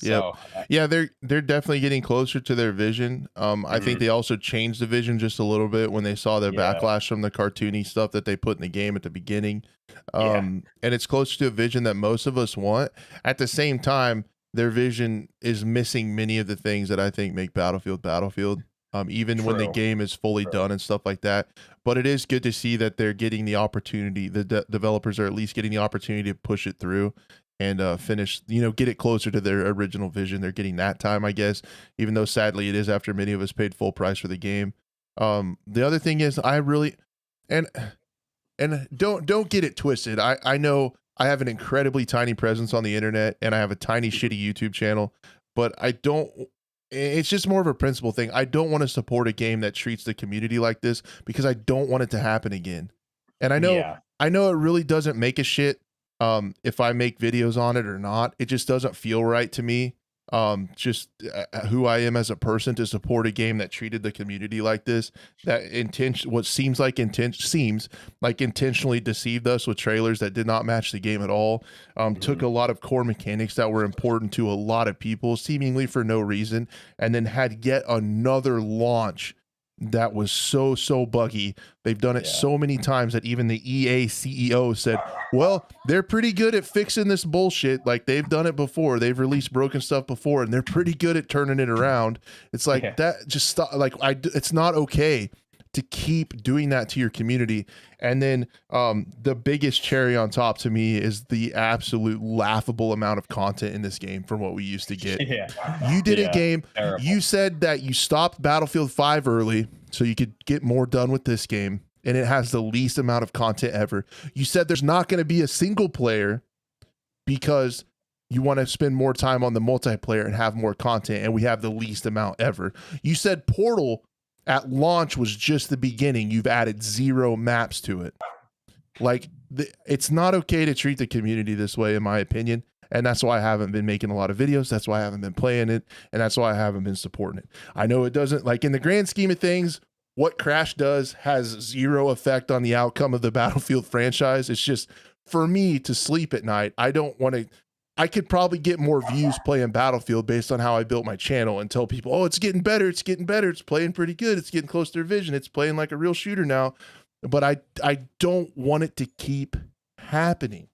Yep. So, Yeah, they're definitely getting closer to their vision. I think they also changed the vision just a little bit when they saw the backlash from the cartoony stuff that they put in the game at the beginning. And it's closer to a vision that most of us want. At the same time, their vision is missing many of the things that I think make Battlefield Battlefield. Even when the game is fully done and stuff like that. But it is good to see that they're getting the opportunity. The developers are at least getting the opportunity to push it through and finish, get it closer to their original vision. They're getting that time, I guess, even though sadly it is after many of us paid full price for the game. The other thing is I really, and don't get it twisted. I know I have an incredibly tiny presence on the internet and I have a tiny shitty YouTube channel, but it's just more of a principle thing. I don't want to support a game that treats the community like this because I don't want it to happen again. And I know it really doesn't make a shit if I make videos on it or not. It just doesn't feel right to me. Just who I am as a person to support a game that treated the community like this, that seems like intentionally deceived us with trailers that did not match the game at all. Took a lot of core mechanics that were important to a lot of people seemingly for no reason, and then had yet another launch that was so buggy. They've done it so many times that even the EA CEO said, well, they're pretty good at fixing this bullshit. Like they've done it before. They've released broken stuff before and they're pretty good at turning it around. It's like that just stop. Like it's not okay to keep doing that to your community. And then the biggest cherry on top to me is the absolute laughable amount of content in this game from what we used to get. You did a game. Terrible. You said that you stopped Battlefield 5 early so you could get more done with this game, and it has the least amount of content ever. You said there's not going to be a single player because you want to spend more time on the multiplayer and have more content, and we have the least amount ever. You said Portal at launch was just the beginning. You've added 0 maps to it. Like it's not okay to treat the community this way, in my opinion. And that's why I haven't been making a lot of videos. That's why I haven't been playing it. And that's why I haven't been supporting it. I know it doesn't, like in the grand scheme of things, what Crash does has 0 effect on the outcome of the Battlefield franchise. It's just for me to sleep at night. I could probably get more views playing Battlefield based on how I built my channel and tell people, oh, it's getting better. It's getting better. It's playing pretty good. It's getting close to their vision. It's playing like a real shooter now. But I don't want it to keep happening.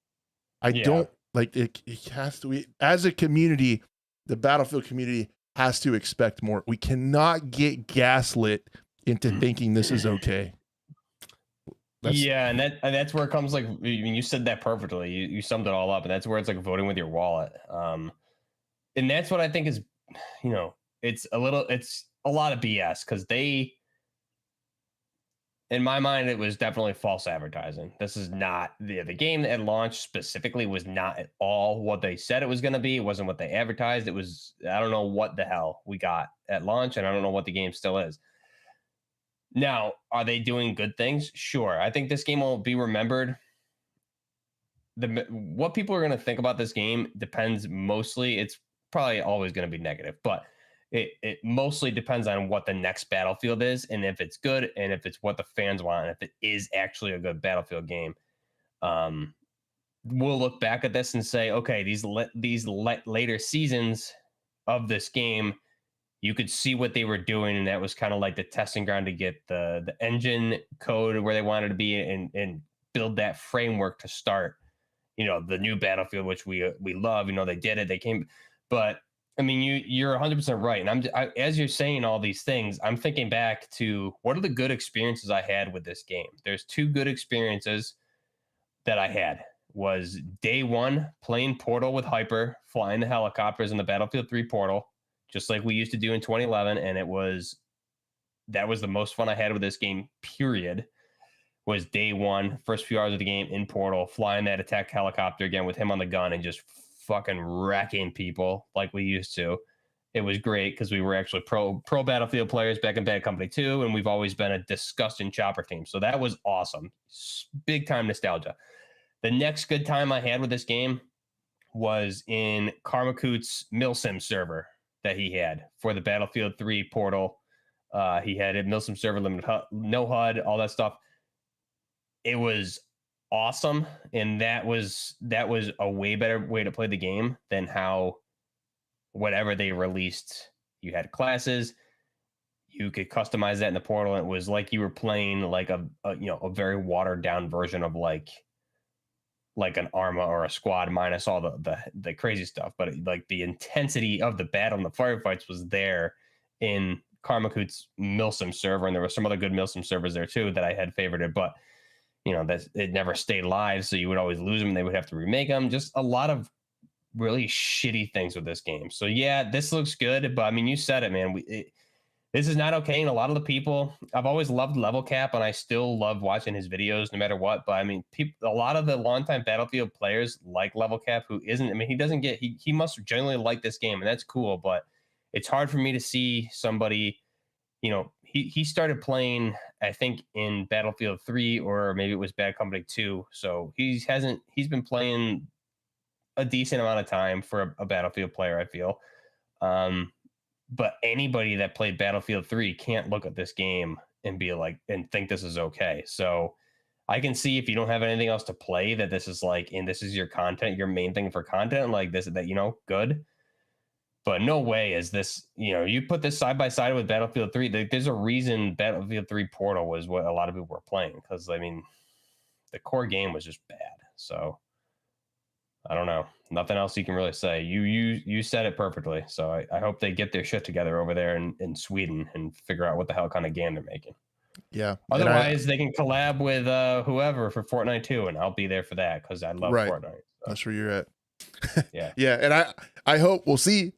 I don't like it has to be, as a community, the Battlefield community has to expect more. We cannot get gaslit into thinking this is okay. And that's where it comes, like, I mean, you said that perfectly. You summed it all up, and that's where it's like voting with your wallet. And that's what I think is, it's a lot of BS because in my mind, it was definitely false advertising. This is not the game at launch specifically was not at all what they said it was going to be. It wasn't what they advertised. It was, I don't know what the hell we got at launch, and I don't know what the game still is. Now, are they doing good things? Sure. I think this game will be remembered. What people are going to think about this game depends mostly. It's probably always going to be negative, but it mostly depends on what the next Battlefield is, and if it's good, and if it's what the fans want, and if it is actually a good Battlefield game. We'll look back at this and say, okay, these later seasons of this game, you could see what they were doing, and that was kind of like the testing ground to get the engine code where they wanted to be and build that framework to start, the new Battlefield, which we love. They did it. They came, but I mean, you're 100% right. And as you're saying all these things, I'm thinking back to what are the good experiences I had with this game. There's 2 good experiences that I had was day one playing Portal with Hyper, flying the helicopters in the Battlefield 3 Portal, just like we used to do in 2011. And that was the most fun I had with this game, period. Was day one, first few hours of the game in Portal, flying that attack helicopter again with him on the gun and just fucking wrecking people like we used to. It was great because we were actually pro Battlefield players back in Bad Company 2, and we've always been a disgusting chopper team. So that was awesome. Big time nostalgia. The next good time I had with this game was in Karmakoot's Milsim server that he had for the Battlefield 3 Portal. He had a Milsim server, limited HUD, no HUD, all that stuff. It was awesome, and that was a way better way to play the game than how whatever they released. You had classes, you could customize that in the Portal, and it was like you were playing like a very watered down version of like an Arma or a squad minus all the crazy stuff. But like the intensity of the battle and the firefights was there in Karmakoot's Milsim server, and there were some other good Milsim servers there too that I had favorited, but that it never stayed live, so you would always lose them and they would have to remake them. Just a lot of really shitty things with this game. So yeah, this looks good, but I mean, you said it, man. This is not okay. And a lot of the people, I've always loved Level Cap, and I still love watching his videos no matter what. But I mean, a lot of the longtime Battlefield players like Level Cap, who isn't. I mean, he doesn't get. He must genuinely like this game, and that's cool. But it's hard for me to see somebody. He started playing, I think, in Battlefield 3, or maybe it was Bad Company 2. So he's been playing a decent amount of time for a Battlefield player, I feel. But anybody that played Battlefield 3 can't look at this game and be like, and think this is okay. So I can see if you don't have anything else to play, that this is like, and this is your content, your main thing for content, like this, that, good. But no way is this, you put this side by side with Battlefield 3. There's a reason Battlefield 3 Portal was what a lot of people were playing, because, I mean, the core game was just bad. So I don't know. Nothing else you can really say. You said it perfectly. So I hope they get their shit together over there in Sweden and figure out what the hell kind of game they're making. Yeah. Otherwise, they can collab with whoever for Fortnite 2, and I'll be there for that because I love Fortnite. So. That's where you're at. Yeah. Yeah, and I hope we'll see.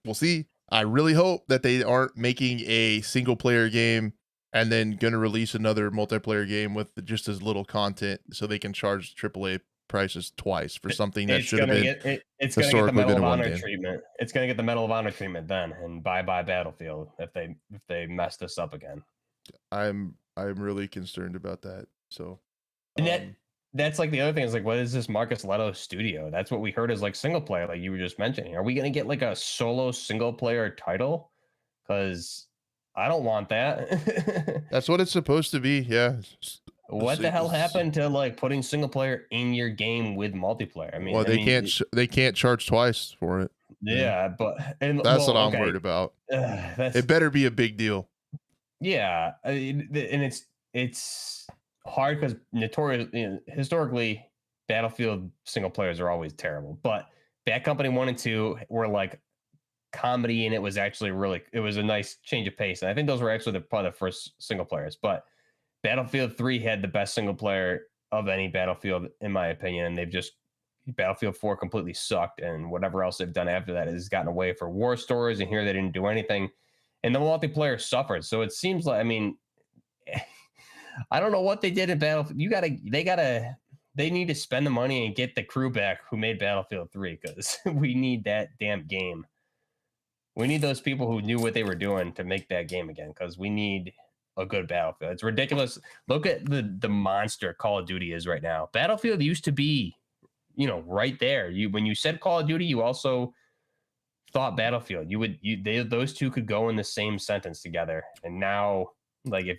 I really hope that they aren't making a single player game and then going to release another multiplayer game with just as little content, so they can charge AAA prices twice for something that should have been. It's going to get the Medal of Honor treatment. It's going to get the Medal of Honor treatment then, and bye Battlefield if they mess this up again. I'm really concerned about that. So, and that's like the other thing is like, what is this Marcus Leto studio? That's what we heard is like single player, like you were just mentioning. Are we going to get like a solo single player title? Because I don't want that. That's what it's supposed to be. Yeah. What the hell happened to like putting single player in your game with multiplayer? I mean, well, they can't charge twice for it. Yeah, but that's what I'm worried about. It better be a big deal. Yeah, and it's hard because historically Battlefield single players are always terrible, but Bad Company 1 and 2 were like comedy, and it was actually it was a nice change of pace, and I think those were actually probably the first single players. But Battlefield 3 had the best single player of any Battlefield, in my opinion, and Battlefield 4 completely sucked, and whatever else they've done after that has gotten away for war stories, and here they didn't do anything, and the multiplayer suffered. So it seems like, I mean, I don't know what they did in Battlefield. They need to spend the money and get the crew back who made Battlefield 3, because we need that damn game. We need those people who knew what they were doing to make that game again, because we need a good Battlefield. It's ridiculous. Look at the monster Call of Duty is right now. Battlefield used to be, right there. When you said Call of Duty, you also thought Battlefield. Those two could go in the same sentence together. And now, like, if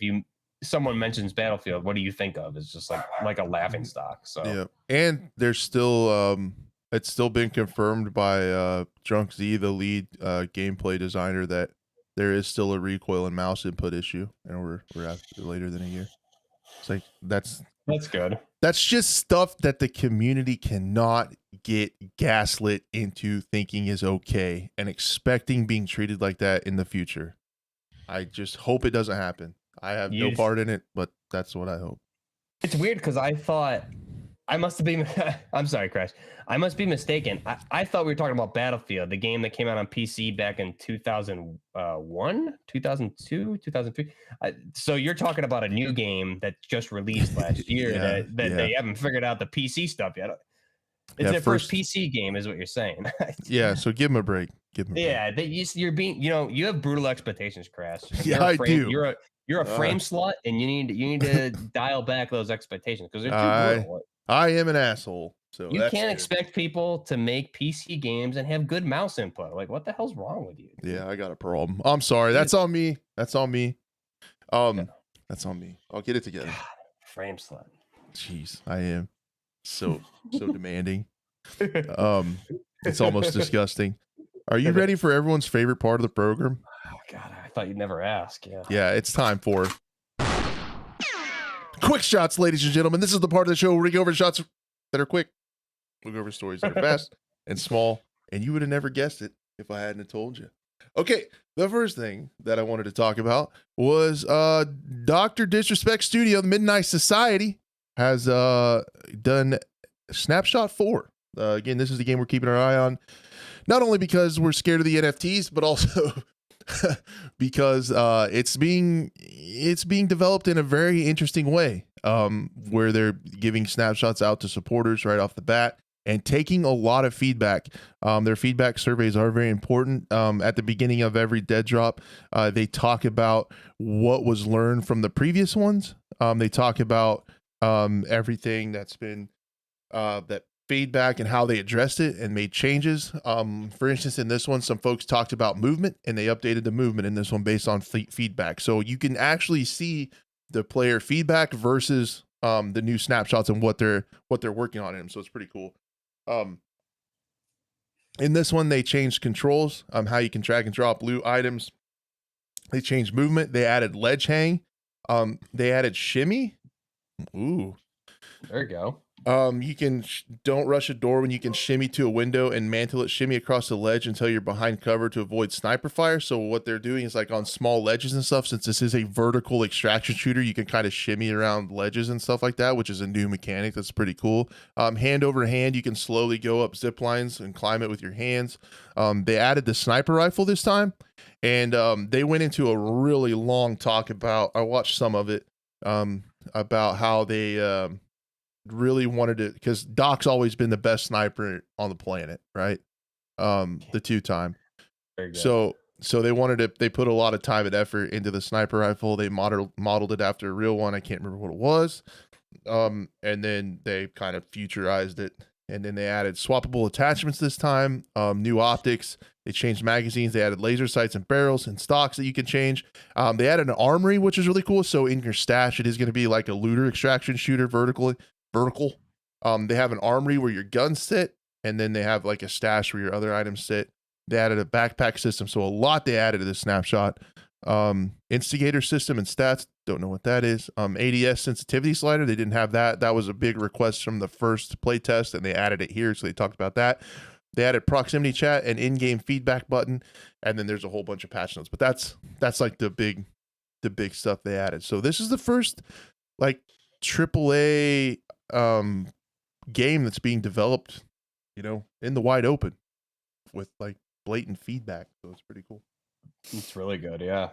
someone mentions Battlefield, what do you think of? It's just like a laughing stock. So yeah, and there's still it's still been confirmed by Drunk Z, the lead gameplay designer, that there is still a recoil and mouse input issue, and we're after later than a year. It's like that's good. That's just stuff that the community cannot get gaslit into thinking is okay and expecting being treated like that in the future. I just hope it doesn't happen. I have no part in it, but that's what I hope. It's weird because I thought I must have been. I'm sorry, Crash. I must be mistaken. I thought we were talking about Battlefield, the game that came out on PC back in 2001, 2002, 2003. So you're talking about a new game that just released last year Yeah, that yeah. they haven't figured out the PC stuff yet. It's Yeah, their first first. PC game, is what you're saying. Yeah, so give him a break. Give him a break. Yeah, you're being, you have brutal expectations, Crash. Yeah, I do. You're a frame slut, and you need to dial back those expectations because they're too brutal. I am an asshole. So You that's can't good. expect people to make PC games and have good mouse input. Like, what the hell's wrong with you? Yeah, I got a problem. I'm sorry. That's on me. That's on me. That's on me. I'll get it together. God, frame slut. Jeez, I am so demanding. It's almost disgusting. Are you ready for everyone's favorite part of the program? Oh God, I thought you'd never ask. Yeah. Yeah, it's time for quick shots, ladies and gentlemen. This is the part of the show where we go over shots that are quick. We go over stories that are fast and small, and you would have never guessed it if I hadn't told you. Okay, the first thing that I wanted to talk about was Dr. Disrespect Studio, the Midnight Society, has done Snapshot 4. Again, this is the game we're keeping our eye on, not only because we're scared of the NFTs, but also because it's being developed in a very interesting way, where they're giving snapshots out to supporters right off the bat and taking a lot of feedback. Their feedback surveys are very important. At the beginning of every dead drop, they talk about what was learned from the previous ones. They talk about everything that's been that feedback and how they addressed it and made changes. For instance, in this one, some folks talked about movement, and they updated the movement in this one based on feedback. So you can actually see the player feedback versus the new snapshots and what they're working on in them. So it's pretty cool. In this one, they changed controls, how you can drag and drop loot items. They changed movement. They added ledge hang. They added shimmy. Ooh. There you go. You can don't rush a door when you can shimmy to a window and mantle it, shimmy across the ledge until you're behind cover to avoid sniper fire. So what they're doing is, like, on small ledges and stuff, since this is a vertical extraction shooter, you can kind of shimmy around ledges and stuff like that, which is a new mechanic that's pretty cool. Hand over hand, you can slowly go up zip lines and climb it with your hands. They added the sniper rifle this time, and they went into a really long talk about, I watched some of it, about how they really wanted to, because Doc's always been the best sniper on the planet, right? The 2-time. So they put a lot of time and effort into the sniper rifle. They modeled it after a real one. I can't remember what it was. And then they kind of futurized it, and then they added swappable attachments this time, new optics. They changed magazines. They added laser sights and barrels and stocks that you can change. They added an armory, which is really cool. So in your stash, it is going to be like a looter extraction shooter vertical. They have an armory where your guns sit, and then they have like a stash where your other items sit. They added a backpack system, so a lot they added to this snapshot. Instigator system and stats, don't know what that is. ADS sensitivity slider, they didn't have that. That was a big request from the first playtest, and they added it here, so they talked about that. They added proximity chat and in-game feedback button, and then there's a whole bunch of patch notes. But that's like the big stuff they added. So this is the first like AAA game that's being developed, in the wide open with like blatant feedback. So it's pretty cool. It's really good, yeah.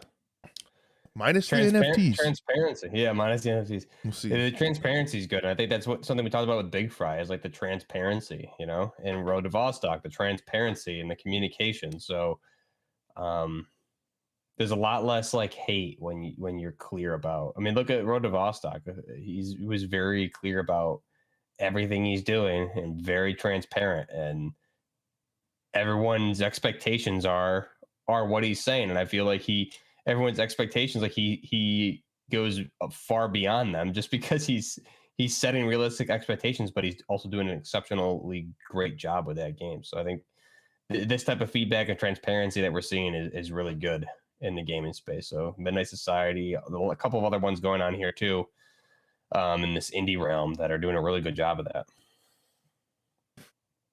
Minus the NFTs. Transparency, yeah. Minus the NFTs. We'll see. The transparency is good, and I think that's something we talked about with Big Fry is like the transparency, and Road to Vostok, the transparency and the communication. So, there's a lot less like hate when you're clear about. I mean, look at Road to Vostok. He was very clear about everything he's doing and very transparent, and everyone's expectations are what he's saying. And I feel like everyone's expectations, like he goes far beyond them just because he's setting realistic expectations, but he's also doing an exceptionally great job with that game. So I think this type of feedback and transparency that we're seeing is really good in the gaming space. So Midnight Society, a couple of other ones going on here too, in this indie realm that are doing a really good job of that.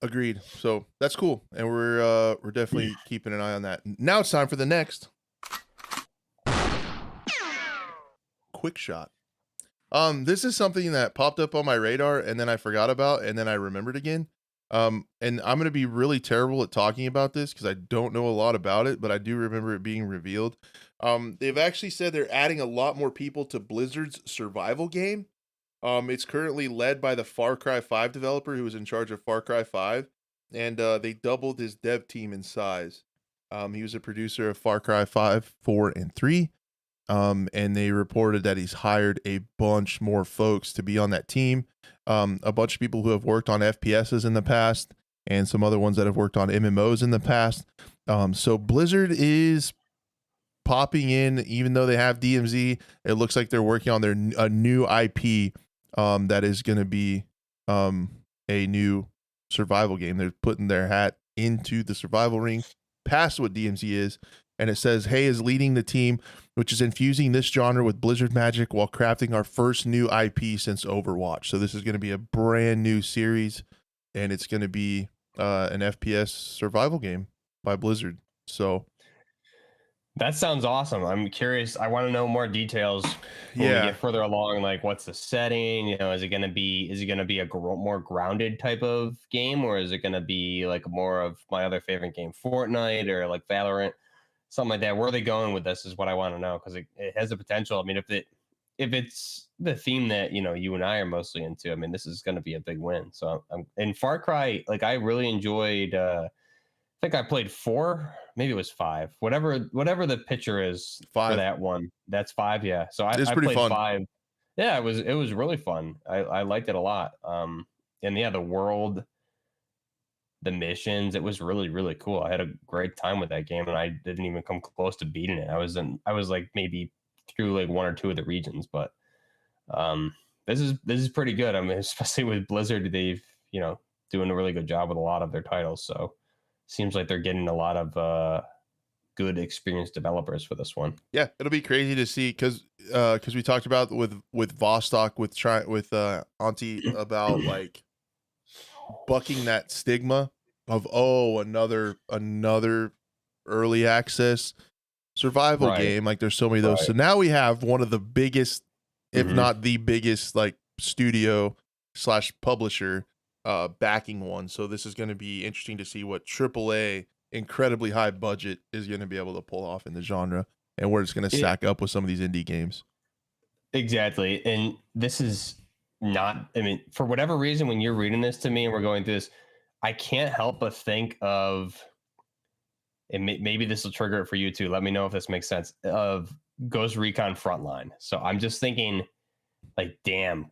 Agreed. So that's cool, and we're definitely keeping an eye on that. Now it's time for the next quick shot. This is something that popped up on my radar and then I forgot about and then I remembered again. And I'm gonna be really terrible at talking about this because I don't know a lot about it, but I do remember it being revealed. They've actually said they're adding a lot more people to Blizzard's survival game. It's currently led by the Far Cry 5 developer who was in charge of Far Cry 5, and they doubled his dev team in size. He was a producer of Far Cry 5, 4, and 3. And they reported that he's hired a bunch more folks to be on that team. A bunch of people who have worked on FPSs in the past, and some other ones that have worked on MMOs in the past. So Blizzard is popping in, even though they have DMZ. It looks like they're working on a new IP that is going to be a new survival game. They're putting their hat into the survival ring, past what DMZ is. And it says, Hey is leading the team, which is infusing this genre with Blizzard magic while crafting our first new IP since Overwatch. So this is going to be a brand new series, and it's going to be an FPS survival game by Blizzard. So That sounds awesome. I'm curious. I want to know more details when we get further along. Like, what's the setting? You know, is it going to be a more grounded type of game, or is it going to be like more of my other favorite game, Fortnite, or like Valorant, something like that? Where are they going with this? Is what I want to know, because it has the potential. I mean, if it's the theme that you and I are mostly into, I mean, this is going to be a big win. So in Far Cry, like I really enjoyed. I think I played 4, maybe it was 5. Whatever the picture is 5 for that one, that's 5. Yeah. So I pretty played fun. 5. Yeah, it was really fun. I liked it a lot. And yeah, the world, the missions, it was really, really cool. I had a great time with that game, and I didn't even come close to beating it. I was like maybe through like 1 or 2 of the regions, but this is pretty good. I mean, especially with Blizzard, they've doing a really good job with a lot of their titles. So seems like they're getting a lot of good experienced developers for this one. Yeah, it'll be crazy to see because we talked about with Vostok with Auntie about like bucking that stigma of another early access survival game. Like there's so many of those. Right. So now we have one of the biggest, if not the biggest, like studio / publisher backing one. So this is going to be interesting to see what AAA, incredibly high budget, is going to be able to pull off in the genre, and where it's going to stack up with some of these indie games. Exactly. And this is not, I mean, for whatever reason, when you're reading this to me and we're going through this, I can't help but think of, and maybe this will trigger it for you too. Let me know if this makes sense, of Ghost Recon Frontline. So I'm just thinking, like, damn,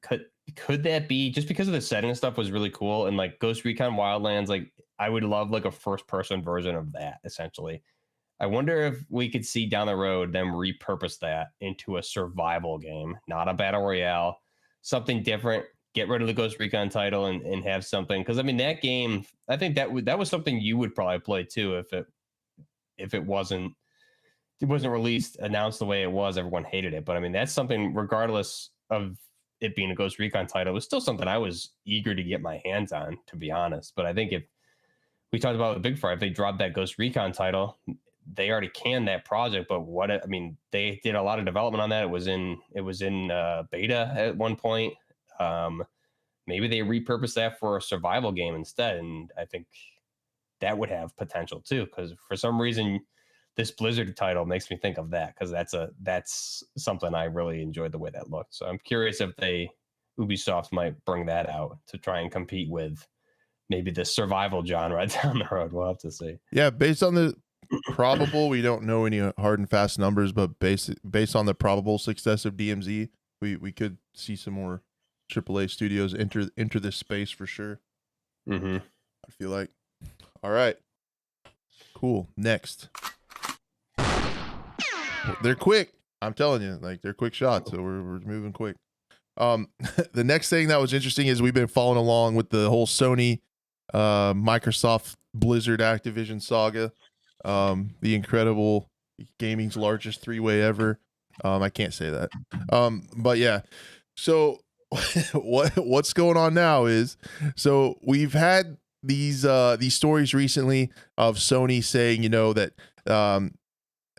could that be, just because of the setting and stuff was really cool, and like Ghost Recon Wildlands, like I would love like a first person version of that essentially. I wonder if we could see down the road them repurpose that into a survival game, not a battle royale, something different. Get rid of the Ghost Recon title and have something, because I mean that game, I think that was something you would probably play too if it wasn't released, announced the way it was. Everyone hated it, but I mean that's something, regardless of it being a Ghost Recon title, it was still something I was eager to get my hands on, to be honest. But I think if we talked about the Big Fire, if they dropped that Ghost Recon title, they already canned that project. But I mean, they did a lot of development on that. It was in beta at one point. Maybe they repurposed that for a survival game instead, and I think that would have potential too. Because for some reason, this Blizzard title makes me think of that, because that's something I really enjoyed the way that looked. So I'm curious if Ubisoft might bring that out to try and compete with maybe the survival genre down the road. We'll have to see. Yeah, based on the probable, we don't know any hard and fast numbers, but based on the probable success of DMZ, we could see some more AAA studios enter this space for sure. I feel like. All right, cool. Next. They're quick. I'm telling you, like they're quick shots. So we're moving quick. The next thing that was interesting is we've been following along with the whole Sony, Microsoft, Blizzard, Activision saga. The incredible gaming's largest 3-way ever. I can't say that. But yeah. So what's going on now is, so we've had these stories recently of Sony saying, that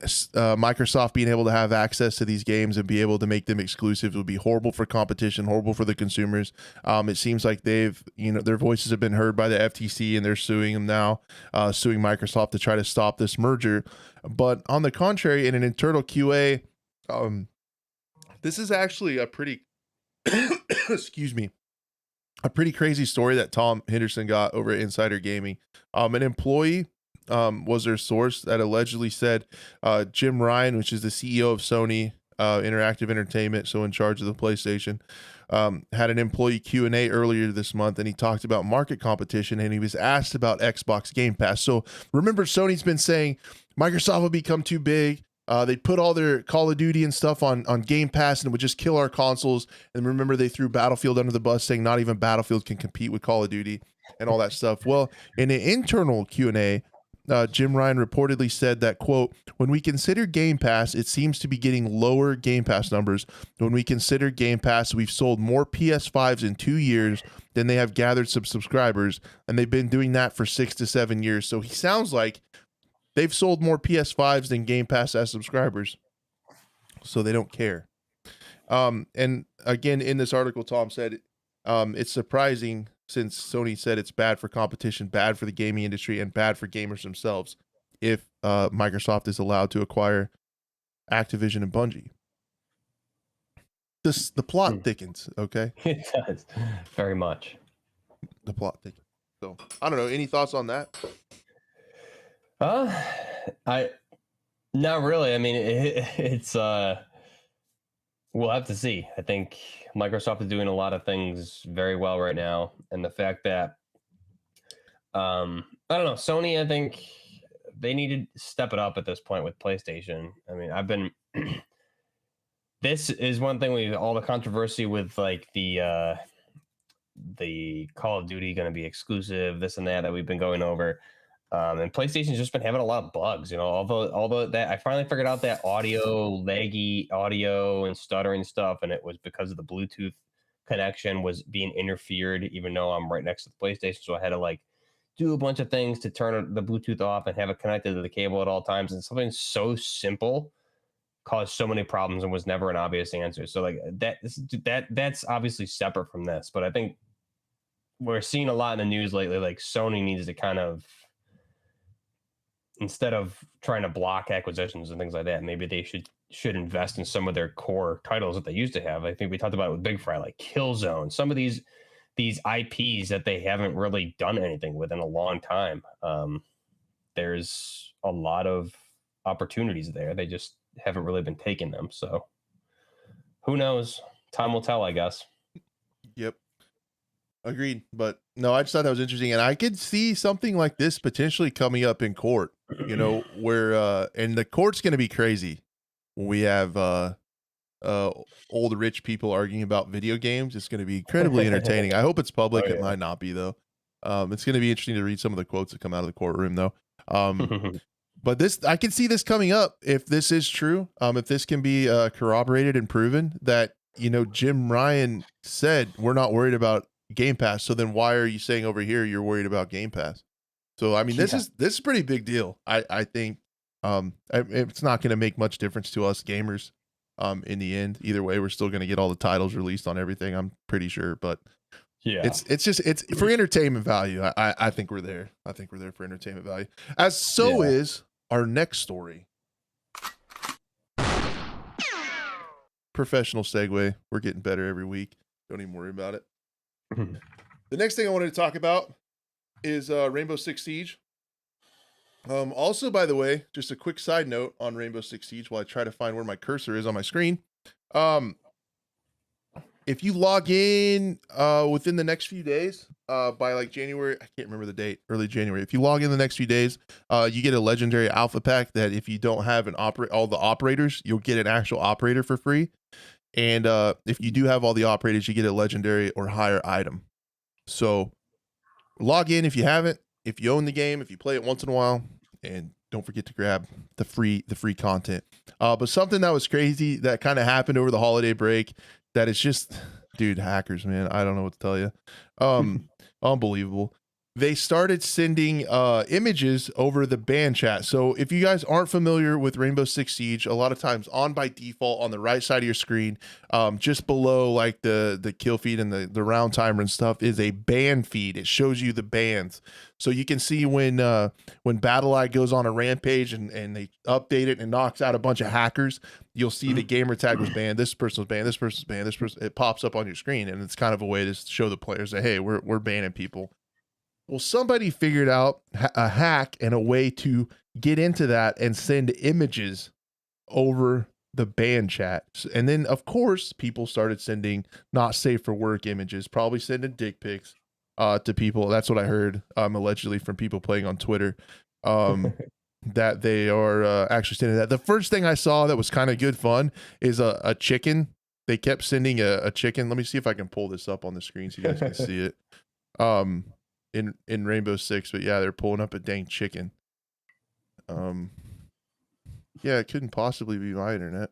Microsoft being able to have access to these games and be able to make them exclusive would be horrible for competition, horrible for the consumers. It seems like they've, their voices have been heard by the FTC and they're suing them now, suing Microsoft to try to stop this merger. But on the contrary, in an internal QA, this is actually a pretty, excuse me, a pretty crazy story that Tom Henderson got over at Insider Gaming. An employee was their source that allegedly said Jim Ryan, which is the CEO of Sony Interactive Entertainment, so in charge of the PlayStation, had an employee Q&A earlier this month, and he talked about market competition, and he was asked about Xbox Game Pass. So remember, Sony's been saying Microsoft will become too big. They'd put all their Call of Duty and stuff on Game Pass, and it would just kill our consoles. And remember, they threw Battlefield under the bus, saying not even Battlefield can compete with Call of Duty and all that stuff. Well, in an internal Q&A, Jim Ryan reportedly said that, quote, when we consider Game Pass, it seems to be getting lower Game Pass numbers. When we consider Game Pass, we've sold more PS5s in 2 years than they have gathered some subscribers, and they've been doing that for 6 to 7 years. So he sounds like they've sold more PS5s than Game Pass has subscribers, so they don't care. And again, in this article, Tom said it's surprising, since Sony said it's bad for competition, bad for the gaming industry, and bad for gamers themselves, if Microsoft is allowed to acquire Activision and Bungie. The plot thickens, okay? It does very much. The plot thickens. So I don't know. Any thoughts on that? I not really. I mean, it's we'll have to see. I think Microsoft is doing a lot of things very well right now, and the fact that I don't know, Sony, I think they need to step it up at this point with PlayStation. I mean, I've been this is one thing with all the controversy with like the Call of Duty going to be exclusive, this and that we've been going over. And PlayStation's just been having a lot of bugs, although that I finally figured out that laggy audio and stuttering stuff, and it was because of the Bluetooth connection was being interfered, even though I'm right next to the PlayStation. So I had to like do a bunch of things to turn the Bluetooth off and have it connected to the cable at all times. And something so simple caused so many problems and was never an obvious answer. So like that's obviously separate from this, but I think we're seeing a lot in the news lately. Like Sony needs to kind of, instead of trying to block acquisitions and things like that, maybe they should invest in some of their core titles that they used to have. I think we talked about it with Big Fry, like Killzone, some of these IPs that they haven't really done anything with in a long time. There's a lot of opportunities there. They just haven't really been taking them. So who knows? Time will tell, I guess. Yep. Agreed. But no, I just thought that was interesting. And I could see something like this potentially coming up in court, where, and the court's going to be crazy when we have, old rich people arguing about video games. It's going to be incredibly entertaining. I hope it's public. Oh, yeah. It might not be though. It's going to be interesting to read some of the quotes that come out of the courtroom though. But I can see this coming up if this is true. If this can be corroborated and proven that, Jim Ryan said, we're not worried about Game Pass. So then why are you saying over here you're worried about Game Pass? So, I mean, this is a pretty big deal. I think it's not going to make much difference to us gamers in the end. Either way, we're still going to get all the titles released on everything, I'm pretty sure. But yeah, it's for entertainment value. I think we're there. I think we're there for entertainment value. Is our next story. Professional segue. We're getting better every week. Don't even worry about it. The next thing I wanted to talk about is Rainbow Six Siege. Also, by the way, just a quick side note on Rainbow Six Siege while I try to find where my cursor is on my screen. If you log in within the next few days, by like January, I can't remember the date, early January. If you log in the next few days, you get a legendary alpha pack that if you don't have all the operators, you'll get an actual operator for free. And if you do have all the operators, you get a legendary or higher item. So log in if you haven't, if you own the game, if you play it once in a while, and don't forget to grab the free content. But something that was crazy that kind of happened over the holiday break, that is just, dude, hackers, man. I don't know what to tell you. Unbelievable. they started sending images over the ban chat. So if you guys aren't familiar with Rainbow Six Siege, a lot of times on by default on the right side of your screen, just below like the kill feed and the round timer and stuff is a ban feed. It shows you the bans. So you can see when BattleEye goes on a rampage and they update it and knocks out a bunch of hackers, you'll see the gamer tag was banned, this person was banned, this person's banned, this person, it pops up on your screen, and it's kind of a way to show the players that, hey, we're banning people. Well, somebody figured out a hack and a way to get into that and send images over the ban chat. And then, of course, people started sending not safe for work images, probably sending dick pics to people. That's what I heard, allegedly from people playing on Twitter, that they are actually sending that. The first thing I saw that was kind of good fun is a chicken. They kept sending a chicken. Let me see if I can pull this up on the screen so you guys can see it. In Rainbow Six, but yeah, they're pulling up a dang chicken. Yeah, it couldn't possibly be my internet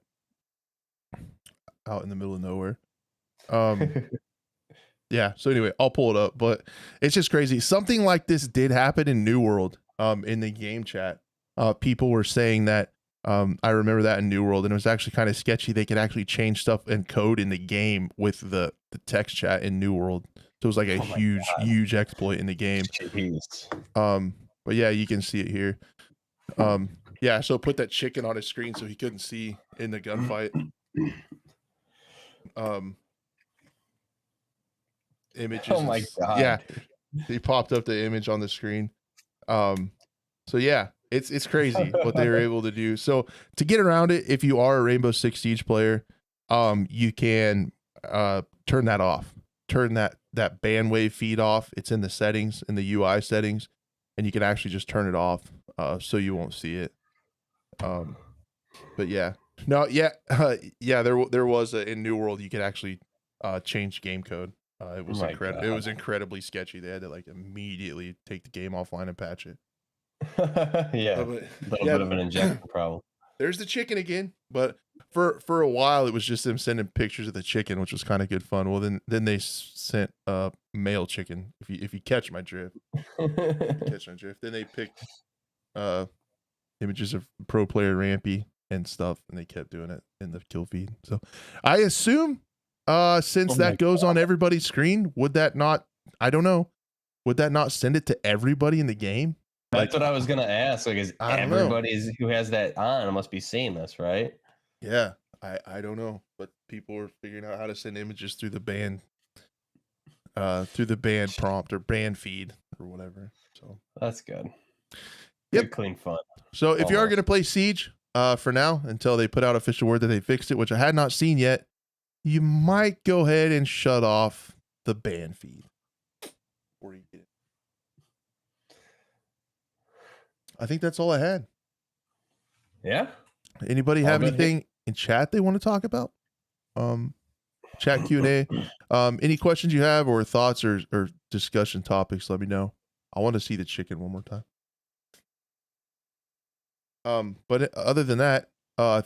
out in the middle of nowhere. Yeah, so anyway, I'll pull it up, but it's just crazy. Something like this did happen in New World, in the game chat. People were saying that, I remember that in New World, and it was actually kind of sketchy. They could actually change stuff and code in the game with the text chat in New World. So it was like a huge exploit in the game. Jeez. But yeah, you can see it here. Yeah, so put that chicken on his screen so he couldn't see in the gunfight. Images. Oh my God. Yeah, he popped up the image on the screen. So yeah, it's crazy what they were able to do. So to get around it, if you are a Rainbow Six Siege player, you can turn that off. Turn that ban wave feed off. It's in the settings, in the UI settings, and you can actually just turn it off, so you won't see it. But yeah, no, yeah, yeah. There was in New World you could actually change game code. It was incredible. It was incredibly sketchy. They had to like immediately take the game offline and patch it. Yeah, but, a little bit of an injection problem. There's the chicken again, but for a while it was just them sending pictures of the chicken, which was kind of good fun. Well, then they sent a male chicken. If you catch my drift, Then they picked images of pro player Rampy and stuff, and they kept doing it in the kill feed. So I assume since that goes on everybody's screen, would that not? I don't know. Would that not send it to everybody in the game? That's what I was gonna ask. Like, is everybody who has that on must be seeing this, right? Yeah, I don't know, but people are figuring out how to send images through the ban prompt or ban feed or whatever. So that's good. Yep, good, clean fun. So if you are gonna play Siege, for now until they put out official word that they fixed it, which I had not seen yet, you might go ahead and shut off the ban feed before you get it. I think that's all I had. Yeah. Anybody have anything in chat they want to talk about? Chat Q&A. Any questions you have or thoughts or discussion topics, let me know. I want to see the chicken one more time. But other than that,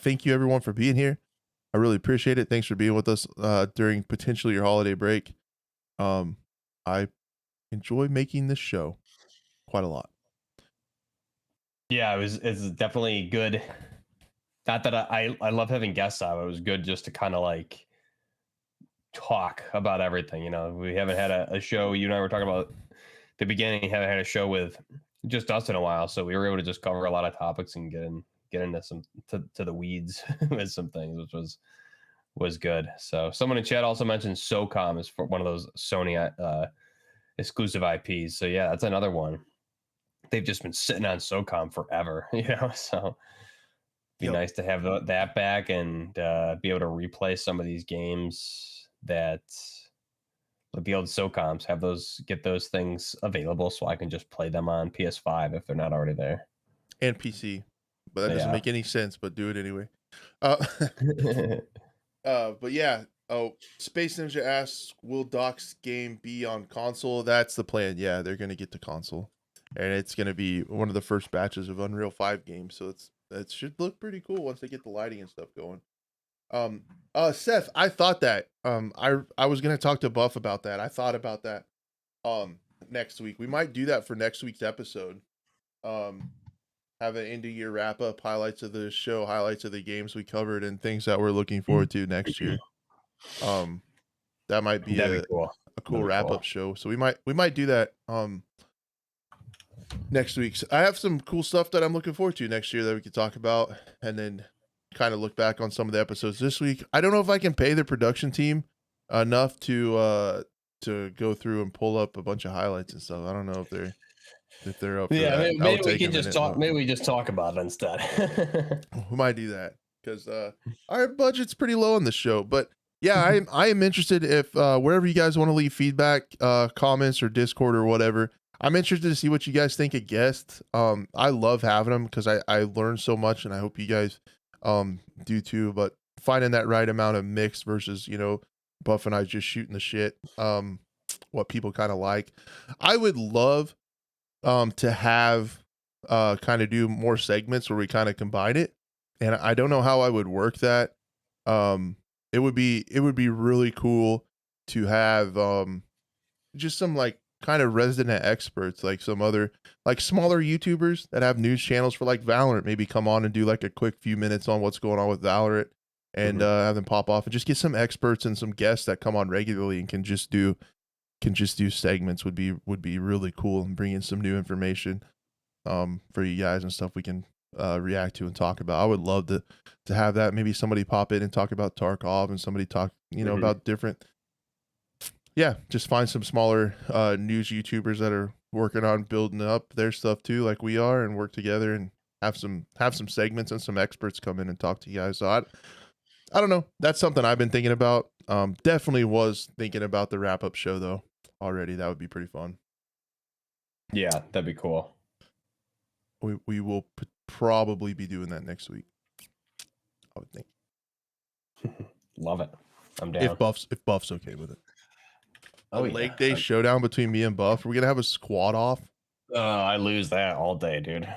thank you everyone for being here. I really appreciate it. Thanks for being with us during potentially your holiday break. I enjoy making this show quite a lot. Yeah, it's definitely good. Not that I love having guests on. It was good just to kind of like talk about everything. You know, we haven't had a show. You and I were talking about the beginning. Haven't had a show with just us in a while, so we were able to just cover a lot of topics and get into some to the weeds with some things, which was good. So someone in chat also mentioned SOCOM is for one of those Sony exclusive IPs. So yeah, that's another one. They've just been sitting on SOCOM forever, you know. So be nice to have that back and be able to replay some of these games that the old SOCOMs get those things available, so I can just play them on PS5 if they're not already there, and PC. But that doesn't make any sense. But do it anyway. But yeah. Oh, Space Ninja asks, will Doc's game be on console? That's the plan. Yeah, they're gonna get to console, and it's gonna be one of the first batches of Unreal 5 games. So it should look pretty cool once they get the lighting and stuff going. Seth, I thought that I was gonna talk to Buff about that. I thought about that. next week. We might do that for next week's episode. Have an end of year wrap up, highlights of the show, highlights of the games we covered, and things that we're looking forward to next year. That might be That'd be cool. a cool wrap up show. So we might do that next week. So I have some cool stuff that I'm looking forward to next year that we could talk about, and then kind of look back on some of the episodes this week. I don't know if I can pay the production team enough to go through and pull up a bunch of highlights and stuff. I don't know if they're up for that. Maybe we can just talk. Maybe we just talk about it instead. We might do that because our budget's pretty low on the show. But yeah, I am interested if wherever you guys want to leave feedback, comments or Discord or whatever. I'm interested to see what you guys think of guests. I love having them because I learn so much, and I hope you guys do too. But finding that right amount of mix versus, you know, Buff and I just shooting the shit, what people kind of like. I would love to have kind of do more segments where we kind of combine it, and I don't know how I would work that. It would be really cool to have just some like kind of resident experts, like some other like smaller YouTubers that have news channels for like Valorant, maybe come on and do like a quick few minutes on what's going on with Valorant, and have them pop off and just get some experts and some guests that come on regularly and can just do segments. Would be really cool, and bring in some new information for you guys and stuff we can react to and talk about. I would love to have that. Maybe somebody pop in and talk about Tarkov, and somebody talk, you know, about different, just find some smaller news YouTubers that are working on building up their stuff too, like we are, and work together and have some segments and some experts come in and talk to you guys. So I don't know. That's something I've been thinking about. Definitely was thinking about the wrap up show though already. That would be pretty fun. Yeah, that'd be cool. We will probably be doing that next week, I would think. Love it. I'm down. If Buff's okay with it. Oh, leg day showdown between me and Buff. We're gonna have a squad off. I lose that all day, dude.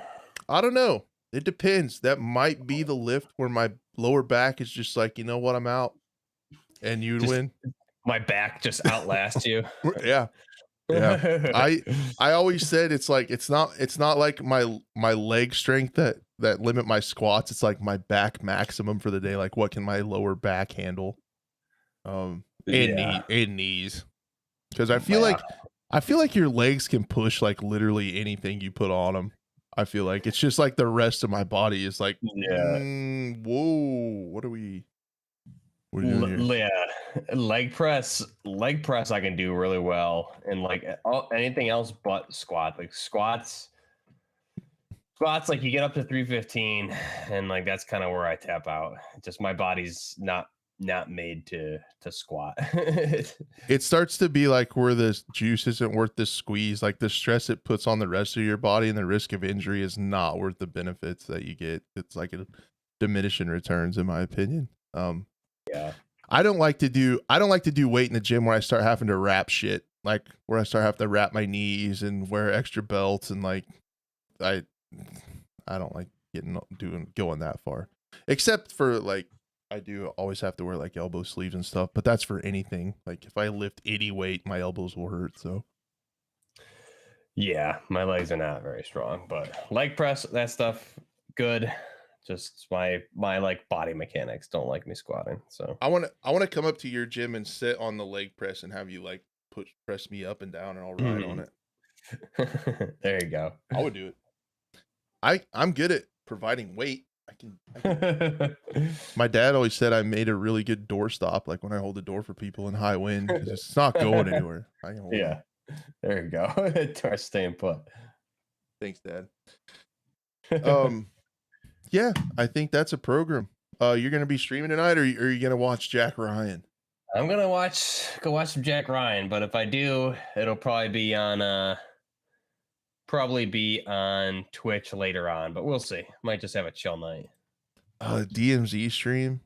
I don't know. It depends. That might be the lift where my lower back is just like, you know what, I'm out, and you'd win. My back just outlasts you. Yeah. I always said it's like it's not like my leg strength that limit my squats. It's like my back maximum for the day. Like what can my lower back handle? And knees. Because I feel like your legs can push like literally anything you put on them. I feel like it's just like the rest of my body is like, whoa, what are we doing here? Yeah, leg press I can do really well, and like anything else but squat. Like squats, like you get up to 315, and like that's kind of where I tap out. Just my body's not made to squat. It starts to be like where the juice isn't worth the squeeze. Like the stress it puts on the rest of your body and the risk of injury is not worth the benefits that you get. It's like a diminishing returns, in my opinion. Yeah, I don't like to do weight in the gym where I start having to wrap shit, like where I start having to wrap my knees and wear extra belts, and like I don't like going that far, except for like I do always have to wear like elbow sleeves and stuff, but that's for anything. Like if I lift 80 weight, my elbows will hurt. So yeah, my legs are not very strong, but leg press, that stuff, good. Just my like body mechanics don't like me squatting. So I want to come up to your gym and sit on the leg press and have you like press me up and down, and I'll ride on it. There you go. I would do it. I'm good at providing weight. I can. My dad always said I made a really good door stop, like when I hold the door for people in high wind, because it's not going anywhere. Yeah, there you go. Door staying put. Thanks, Dad. Yeah, I think that's a program. You're gonna be streaming tonight, or are you gonna watch Jack Ryan? I'm gonna go watch some Jack Ryan, but if I do, it'll probably be on Twitch later on, but we'll see. Might just have a chill night. DMZ stream.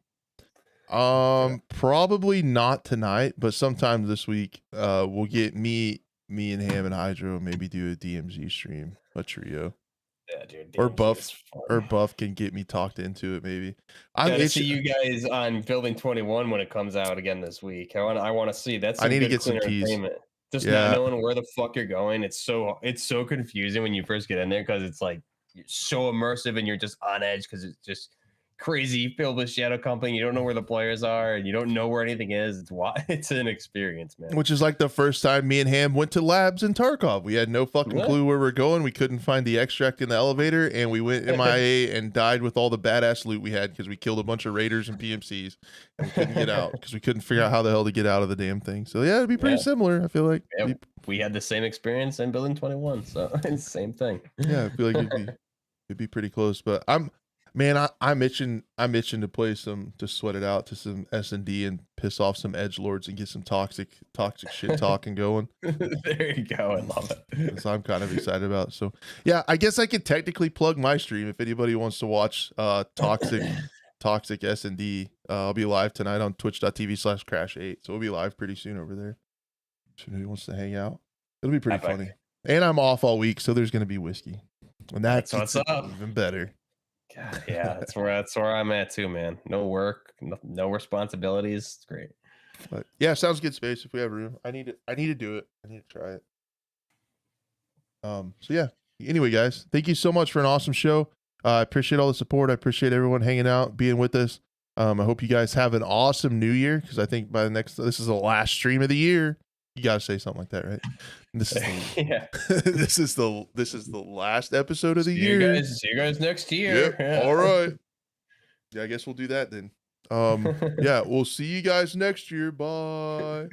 Probably not tonight, but sometime this week. We'll get me and Ham and Hydro maybe do a DMZ stream, a trio. Yeah, dude. Or Buff can get me talked into it. Maybe I gotta see you guys on Building 21 when it comes out again this week. I want to see. That's I need to get some keys. Just Yeah. not knowing where the fuck you're going. It's so confusing when you first get in there because it's like you're so immersive and you're just on edge because it's just crazy filled with shadow company. You don't know where the players are and you don't know where anything is. It's an experience, man. Which is like the first time me and Ham went to labs in Tarkov. We had no fucking clue where we're going. We couldn't find the extract in the elevator, and we went MIA and died with all the badass loot we had because we killed a bunch of raiders and PMCs, and we couldn't get out because we couldn't figure out how the hell to get out of the damn thing. So yeah, it'd be pretty similar. I feel like we had the same experience in Building 21, so it's the same thing. Yeah, I feel like it'd be pretty close. But I'm itching to play to sweat it out to some S&D and piss off some edgelords and get some toxic shit talking going. There you go. I love it. So I'm kind of excited about it. So yeah, I guess I could technically plug my stream if anybody wants to watch toxic S&D. I'll be live tonight on twitch.tv/crash8. So we'll be live pretty soon over there. If anybody wants to hang out, it'll be pretty funny. And I'm off all week, so there's gonna be whiskey, and that's what's up. Even better. God, yeah, that's where I'm at too, man. No work, no responsibilities. It's great. But yeah, sounds good, Space. If we have room, I need to do it. I need to try it. So yeah. Anyway, guys, thank you so much for an awesome show. I appreciate all the support. I appreciate everyone hanging out, being with us. I hope you guys have an awesome new year, because I think this is the last stream of the year. You gotta say something like that, right? This is yeah. this is the last episode of the year. See you guys next year. Yep. Yeah. All right. Yeah, I guess we'll do that then. Yeah, we'll see you guys next year. Bye.